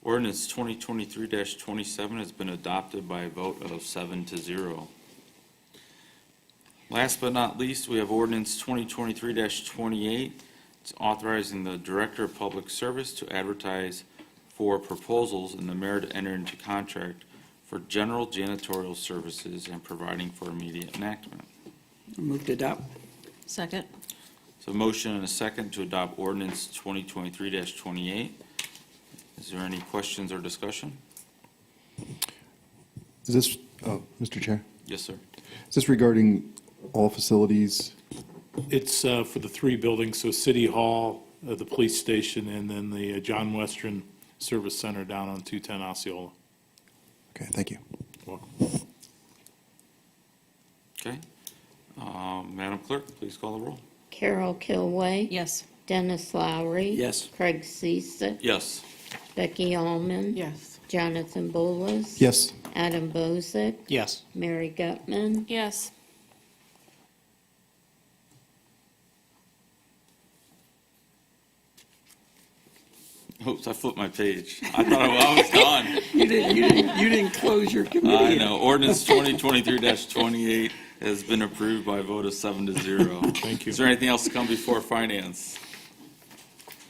Ordinance 2023-27 has been adopted by a vote of 7-0. Last but not least, we have ordinance 2023-28. It's authorizing the Director of Public Service to advertise for proposals and the mayor to enter into contract for general janitorial services and providing for immediate enactment. Move to adopt. Second. So motion and a second to adopt ordinance 2023-28. Is there any questions or discussion? Is this, Mr. Chair, Yes, sir. is this regarding all facilities? It's for the three buildings, so City Hall, the police station, and then the John Western Service Center down on 210 Osceola. Okay, thank you. Welcome. Okay. Madam Clerk, please call the roll. Carol Kilway. Yes. Dennis Lowry. Yes. Craig Ciesick, Yes. Becky Allman. Yes. Jonathan Bowles. Yes. Adam Bozick, Yes. Mary Gutman. Yes. Oops, I flipped my page. I thought I was gone. You didn't close your committee. I know. Ordinance 2023-28 has been approved by a vote of 7-0. Thank you. Is there anything else to come before finance?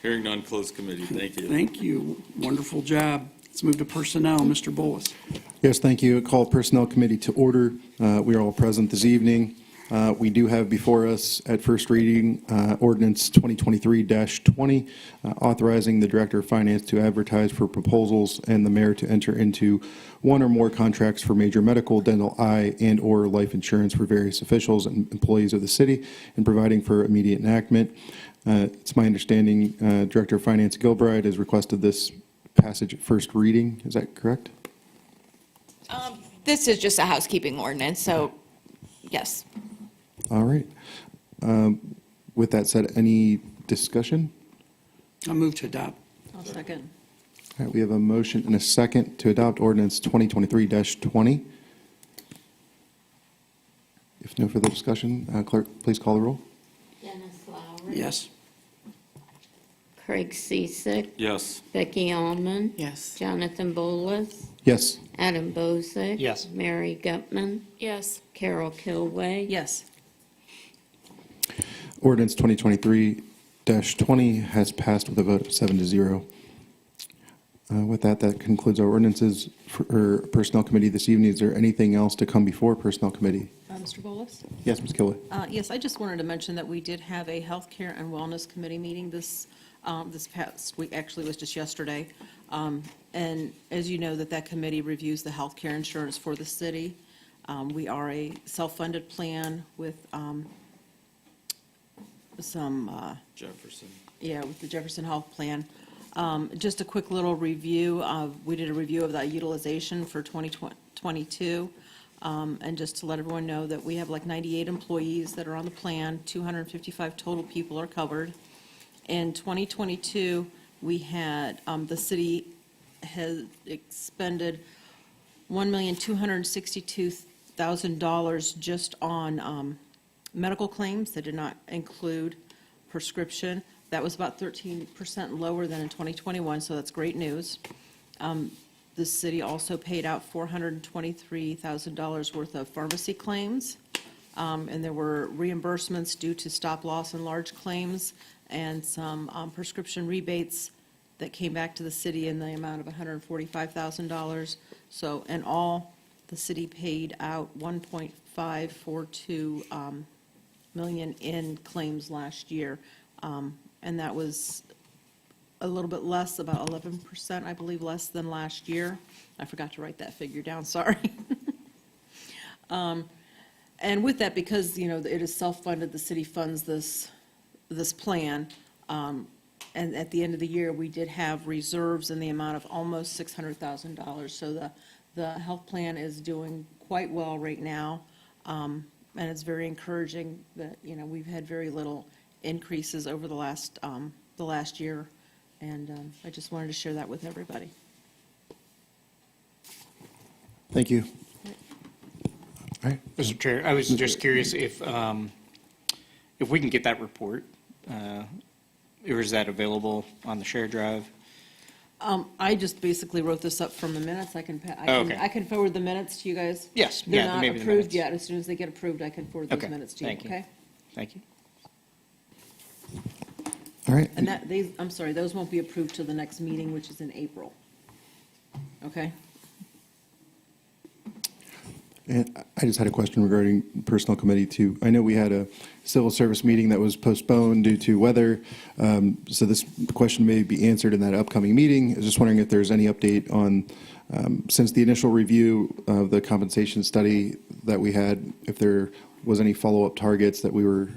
Hearing none, close committee. Thank you. Thank you. Wonderful job. Let's move to personnel. Mr. Bolus. Yes, thank you. Call Personnel Committee to order. We are all present this evening. We do have before us at first reading ordinance 2023-20, authorizing the Director of Finance to advertise for proposals and the mayor to enter into one or more contracts for major medical, dental, eye, and/or life insurance for various officials and employees of the city, and providing for immediate enactment. It's my understanding Director of Finance Gilbride has requested this passage at first reading. Is that correct? This is just a housekeeping ordinance, so yes. All right. With that said, any discussion? I'll move to adopt. I'll second. All right, we have a motion and a second to adopt ordinance 2023-20. If no further discussion, clerk, please call the roll. Dennis Lowry. Yes. Craig Ciesick. Yes. Becky Allman. Yes. Jonathan Bolus. Yes. Adam Bozick. Yes. Mary Gutman. Yes. Carol Kilway. Yes. Ordinance 2023-20 has passed with a vote of 7-0. With that, that concludes our ordinances for Personnel Committee this evening. Is there anything else to come before Personnel Committee? Mr. Bolus? Yes, Ms. Kilway. Yes, I just wanted to mention that we did have a Healthcare and Wellness Committee meeting this past week, actually it was just yesterday. And as you know, that committee reviews the healthcare insurance for the city. We are a self-funded plan with some, Jefferson. with the Jefferson Health Plan. Just a quick little review. We did a review of that utilization for 2022. And just to let everyone know that we have like 98 employees that are on the plan, 255 total people are covered. In 2022, we had, the city has expended $1,262,000 just on medical claims. That did not include prescription. That was about 13% lower than in 2021, so that's great news. The city also paid out $423,000 worth of pharmacy claims, and there were reimbursements due to stop loss and large claims, and some prescription rebates that came back to the city in the amount of $145,000. So in all, the city paid out $1.542 million in claims last year, and that was a little bit less, about 11%, I believe, less than last year. I forgot to write that figure down, sorry. And with that, because, you know, it is self-funded, the city funds this plan, and at the end of the year, we did have reserves in the amount of almost $600,000. So the health plan is doing quite well right now, and it's very encouraging that, you know, we've had very little increases over the last year, and I just wanted to share that with everybody. Thank you. All right. Mr. Chair, I was just curious if we can get that report, or is that available on the share drive? I just basically wrote this up from the minutes. I can Okay. forward the minutes to you guys. Yes, They're yeah, not maybe the approved minutes. yet. As soon as they get approved, I can forward those Okay, minutes to you, thank you. okay? Thank you. All right. And I'm sorry, those won't be approved till the next meeting, which is in April. Okay? And I just had a question regarding Personnel Committee too. I know we had a civil service meeting that was postponed due to weather, so this question may be answered in that upcoming meeting. I was just wondering if there's any update on, since the initial review of the compensation study that we had, if there was any follow-up targets that we were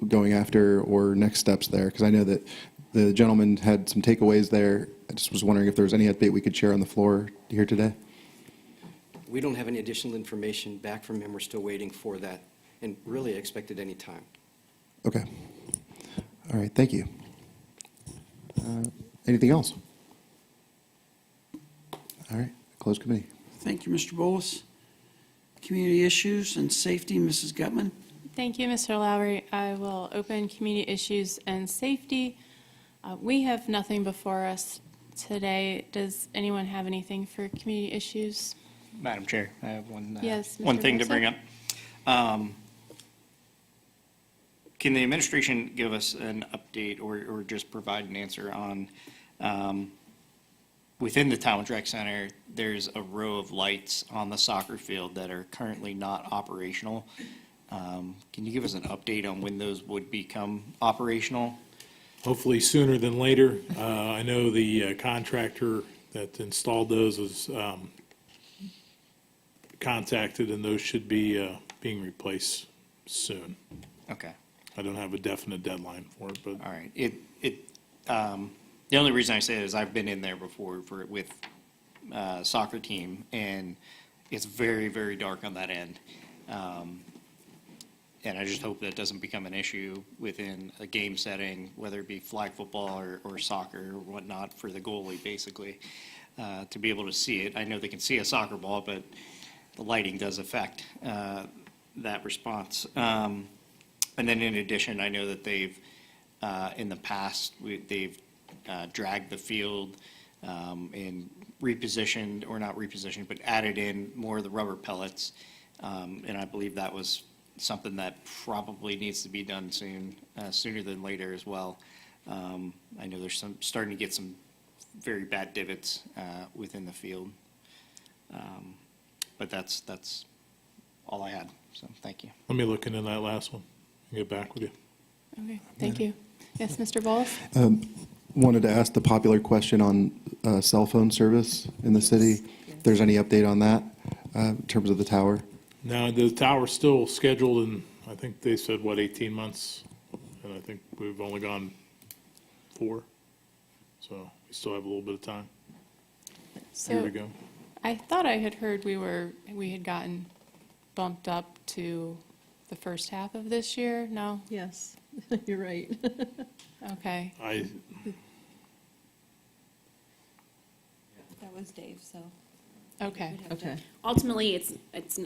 going after or next steps there, because I know that the gentleman had some takeaways there. I just was wondering if there was any update we could share on the floor here today. We don't have any additional information back from him. We're still waiting for that, and really expect it any time. Okay. All right, thank you. Anything else? All right, closed committee. Thank you, Mr. Bolus. Community issues and safety, Mrs. Gutman. Thank you, Mr. Lowry. I will open community issues and safety. We have nothing before us today. Does anyone have anything for community issues? Madam Chair, I have one, Yes, one Mr. thing to bring Wilson? up. Can the administration give us an update or just provide an answer on, within the Tallmadge Rec Center, there's a row of lights on the soccer field that are currently not operational. Can you give us an update on when those would become operational? Hopefully sooner than later. I know the contractor that installed those was contacted, and those should be being replaced soon. Okay. I don't have a definite deadline for it, but All right. The only reason I say it is I've been in there before with soccer team, and it's very, very dark on that end. And I just hope that doesn't become an issue within a game setting, whether it be flag football or soccer or whatnot for the goalie, basically, to be able to see it. I know they can see a soccer ball, but the lighting does affect that response. And then in addition, I know that they've, in the past, they've dragged the field and repositioned, or not repositioned, but added in more of the rubber pellets. And I believe that was something that probably needs to be done soon, sooner than later as well. I know there's starting to get some very bad divots within the field. But that's all I had, so thank you. let me look into that last one and get back with you. Okay, thank you. Yes, Mr. Bowles? Wanted to ask the popular question on cell phone service in the city. If there's any update on that in terms of the tower? Now, the tower's still scheduled, and I think they said, 18 months? And I think we've only gone 4, so we still have a little bit of time. Here So to go. I thought I had heard we had gotten bumped up to the first half of this year. No? Yes, you're right. Okay. That was Dave, so. Okay. Okay. Ultimately, it's, it's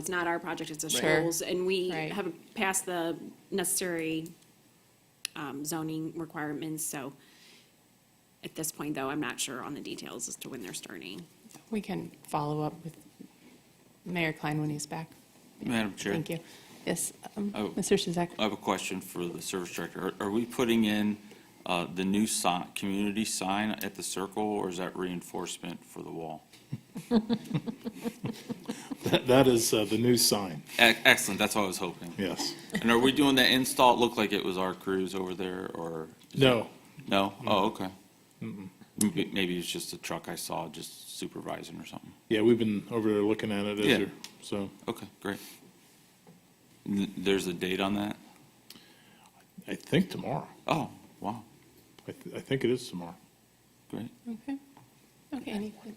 not our project, it's the Sure. schools, and we Right. have passed the necessary zoning requirements, so at this point, though, I'm not sure on the details as to when they're starting. We can follow up with Mayor Klein when he's back. Madam Chair. Thank you. Yes, Oh. Mr. Shizak? I have a question for the service director. Are we putting in the new community sign at the circle, or is that reinforcement for the wall? That is the new sign, Excellent, that's what I was hoping. yes. And are we doing the install? It looked like it was our crews over there, or? No, No? Oh, okay. Maybe it's just a truck I saw just supervising or something. yeah, we've been over there looking at it as Yeah. you're, so Okay, great. There's a date on that? I think tomorrow. Oh, wow, I think it is tomorrow. great. Okay. Okay, anything?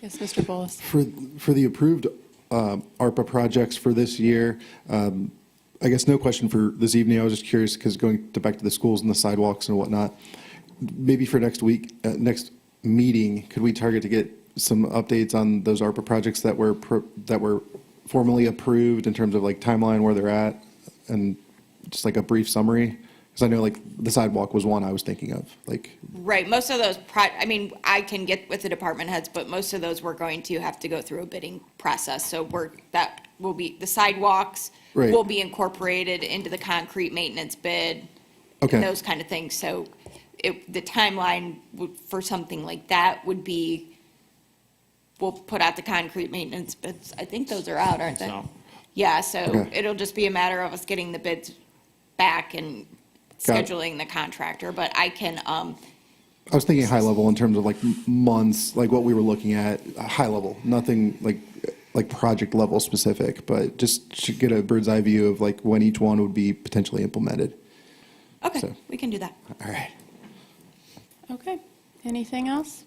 Yes, Mr. Bowles? For the approved ARPA projects for this year, I guess no question for this evening. I was just curious because going back to the schools and the sidewalks and whatnot, maybe for next week, next meeting, could we target to get some updates on those ARPA projects that were formally approved in terms of like timeline, where they're at, and just like a brief summary? Because I know like the sidewalk was one I was thinking of, like, Right, most of those, I can get with the department heads, but most of those we're going to have to go through a bidding process. So that will be, the sidewalks Right. will be incorporated into the concrete maintenance bid. Okay. And those kind of things. So the timeline for something like that would be, we'll put out the concrete maintenance bids. I think those are out, aren't they? So- Yeah, so Okay. it'll just be a matter of us getting the bids back and Got it. scheduling the contractor. But I can, I was thinking high level in terms of like months, like what we were looking at, high level, nothing like project level specific, but just to get a bird's eye view of like when each one would be potentially implemented. okay, So- we can do that. All right. Okay. Anything else?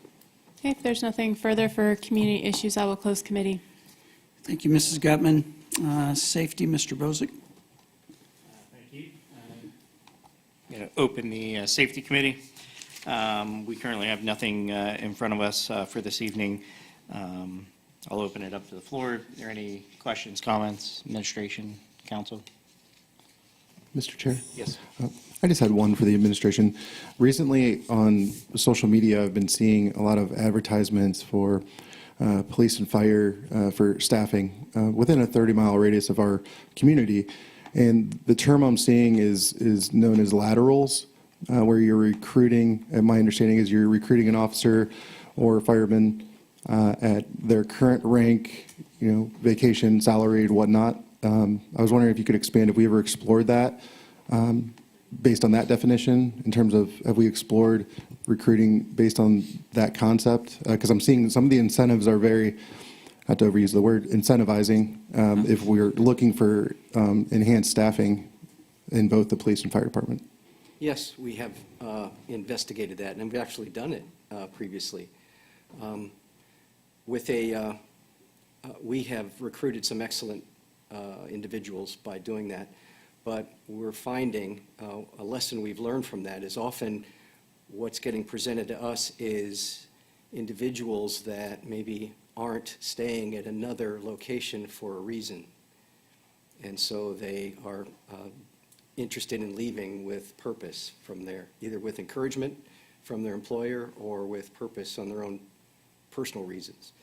Okay, if there's nothing further for community issues, I will close committee. Thank you, Mrs. Gutman. Safety, Mr. Bozick. Thank you. Going to open the Safety Committee. We currently have nothing in front of us for this evening. I'll open it up to the floor. Are there any questions, comments, administration, council? Mr. Chair? Yes. I just had one for the administration. Recently on social media, I've been seeing a lot of advertisements for police and fire for staffing within a 30-mile radius of our community. And the term I'm seeing is known as laterals, where you're recruiting, and my understanding is you're recruiting an officer or a fireman at their current rank, vacation, salaried, whatnot. I was wondering if you could expand if we ever explored that based on that definition, in terms of have we explored recruiting based on that concept? Because I'm seeing some of the incentives are very, not to overuse the word, incentivizing if we're looking for enhanced staffing in both the police and fire department. Yes, we have investigated that, and we've actually done it previously. We have recruited some excellent individuals by doing that, but we're finding a lesson we've learned from that is often what's getting presented to us is individuals that maybe aren't staying at another location for a reason. And so they are interested in leaving with purpose from there, either with encouragement from their employer or with purpose on their own personal reasons.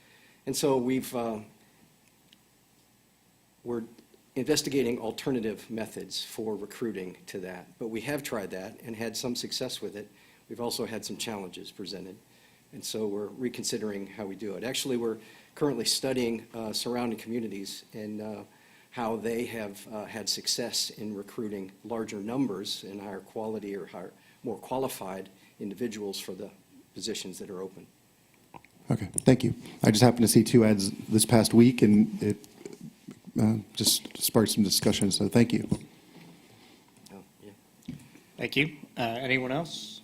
And so we're investigating alternative methods for recruiting to that. But we have tried that and had some success with it. We've also had some challenges presented. And so we're reconsidering how we do it. Actually, we're currently studying surrounding communities and how they have had success in recruiting larger numbers and higher quality or more qualified individuals for the positions that are open. Okay, thank you. I just happened to see 2 ads this past week, and it just sparked some discussion, so thank you. Oh, yeah. Thank you. Anyone else?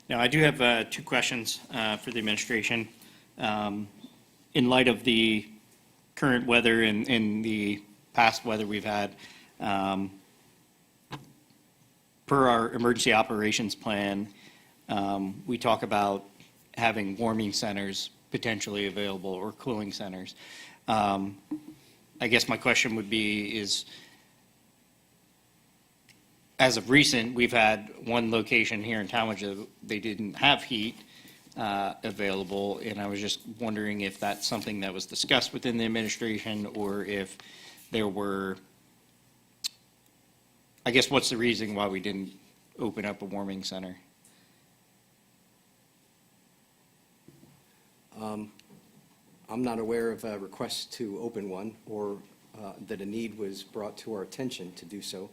Now, I do have 2 questions for the administration. In light of the current weather and the past weather we've had, per our emergency operations plan, we talk about having warming centers potentially available or cooling centers. I guess my question would be is, as of recent, we've had one location here in Tallmadge that they didn't have heat available, and I was just wondering if that's something that was discussed within the administration, or if there were, I guess, what's the reason why we didn't open up a warming center? I'm not aware of a request to open one or that a need was brought to our attention to do so.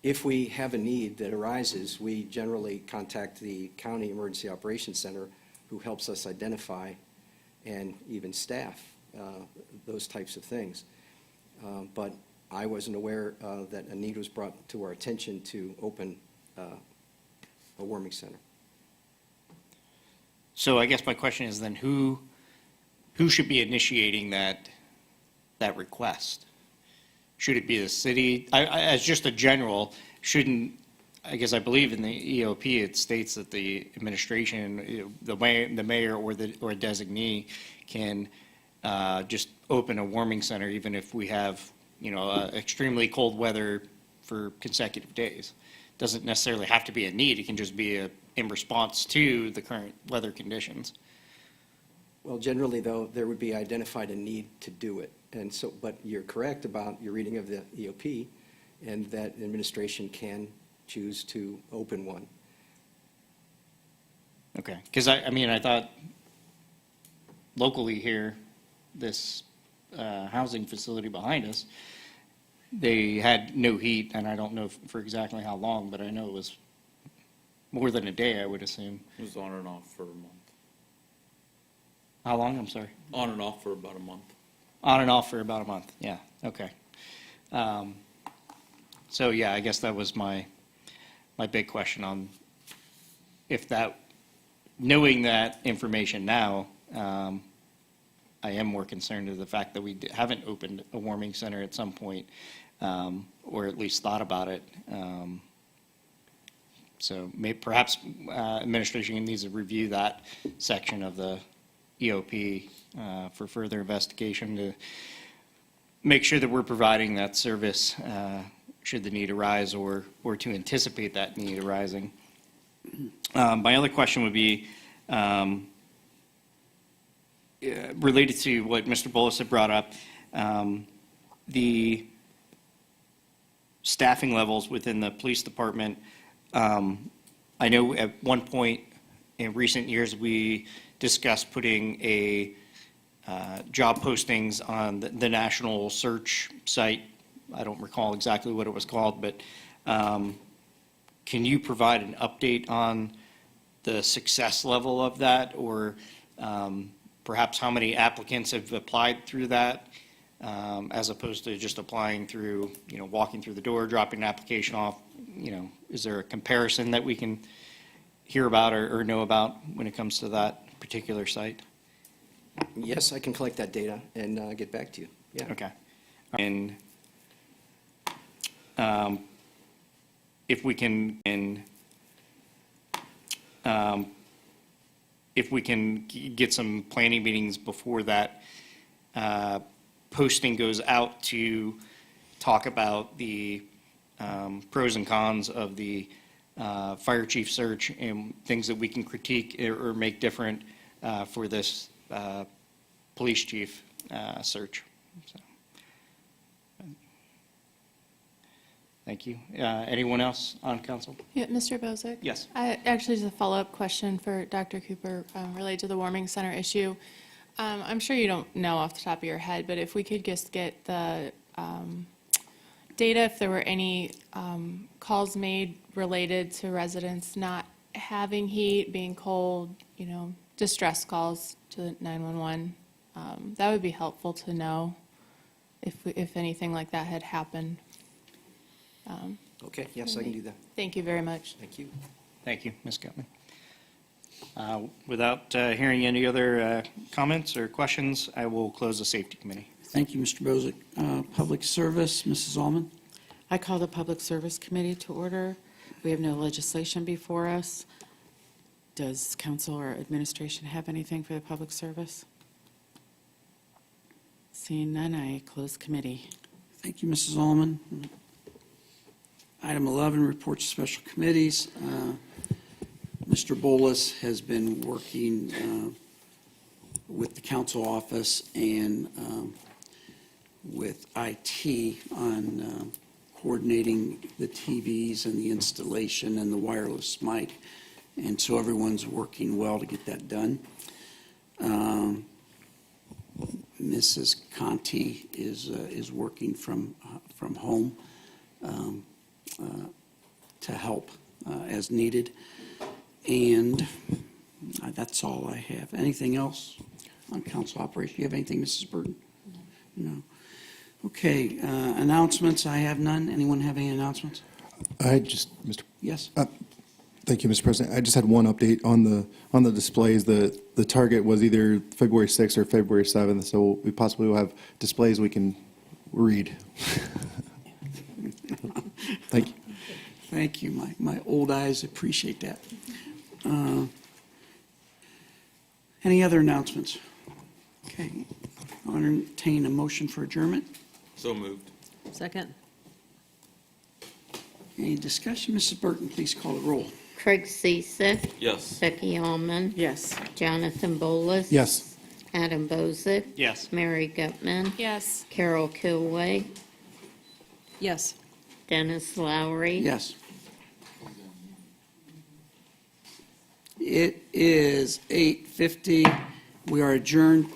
If we have a need that arises, we generally contact the County Emergency Operations Center, who helps us identify and even staff those types of things. But I wasn't aware that a need was brought to our attention to open a warming center. So I guess my question is then, who should be initiating that request? Should it be the city? As just a general, shouldn't, I guess I believe in the EOP, it states that the administration, the mayor or a designee can just open a warming center even if we have, extremely cold weather for consecutive days. Doesn't necessarily have to be a need. It can just be in response to the current weather conditions. Well, generally, though, there would be identified a need to do it. And so, but you're correct about your reading of the EOP, and that administration can choose to open one. Okay, because I thought locally here, this housing facility behind us, they had no heat, and I don't know for exactly how long, but I know it was more than a day, I would assume. It was on and off for a month. How long? I'm sorry. On and off for about a month. On and off for about a month, yeah, okay. So, yeah, I guess that was my big question on if that, knowing that information now, I am more concerned of the fact that we haven't opened a warming center at some point, or at least thought about it. So perhaps administration needs to review that section of the EOP for further investigation to make sure that we're providing that service should the need arise or to anticipate that need arising. My other question would be related to what Mr. Bolus had brought up, the staffing levels within the police department. I know at one point in recent years, we discussed putting job postings on the national search site. I don't recall exactly what it was called, but can you provide an update on the success level of that, or perhaps how many applicants have applied through that, as opposed to just applying through, walking through the door, dropping an application off? Is there a comparison that we can hear about or know about when it comes to that particular site? Yes, I can collect that data and get back to you. Yeah. Okay. And if we can, get some planning meetings before that posting goes out to talk about the pros and cons of the fire chief search and things that we can critique or make different for this police chief search. So, thank you. Anyone else on council? Yeah, Mr. Bozick? Yes. Actually, just a follow-up question for Dr. Cooper related to the warming center issue. I'm sure you don't know off the top of your head, but if we could just get the data, if there were any calls made related to residents not having heat, being cold, distress calls to 911. That would be helpful to know if anything like that had happened. Okay, yes, I can do that. Thank you very much. Thank you. Thank you, Ms. Gutman. Without hearing any other comments or questions, I will close the safety committee. Thank you, Mr. Bozick. Public Service, Mrs. Allman. I call the Public Service Committee to order. We have no legislation before us. Does council or administration have anything for the public service? Seeing none, I close committee. Thank you, Mrs. Allman. Item 11, reports of special committees. Mr. Bolus has been working with the council office and with IT on coordinating the TVs and the installation and the wireless mic. And so everyone's working well to get that done. Mrs. Conti is working from home to help as needed. And that's all I have. Anything else on council operation? Do you have anything, Mrs. Burton? No. Okay, announcements, I have none. Anyone have any announcements? Mr. Yes? Thank you, Mr. President. I just had one update on the displays. The target was either February 6th or February 7th, so we possibly will have displays we can read. Thank you. Thank you. My old eyes appreciate that. Any other announcements? Okay, I'll entertain a motion for adjournment. So moved. Second? Any discussion? Mrs. Burton, please call the roll. Craig Ciesick, Yes. Becky Allman, Yes. Jonathan Bolus. Yes. Adam Bozick, Yes. Mary Gutman, Yes. Carol Kilway, Yes. Dennis Lowry. Yes. It is 8:50. We are adjourned.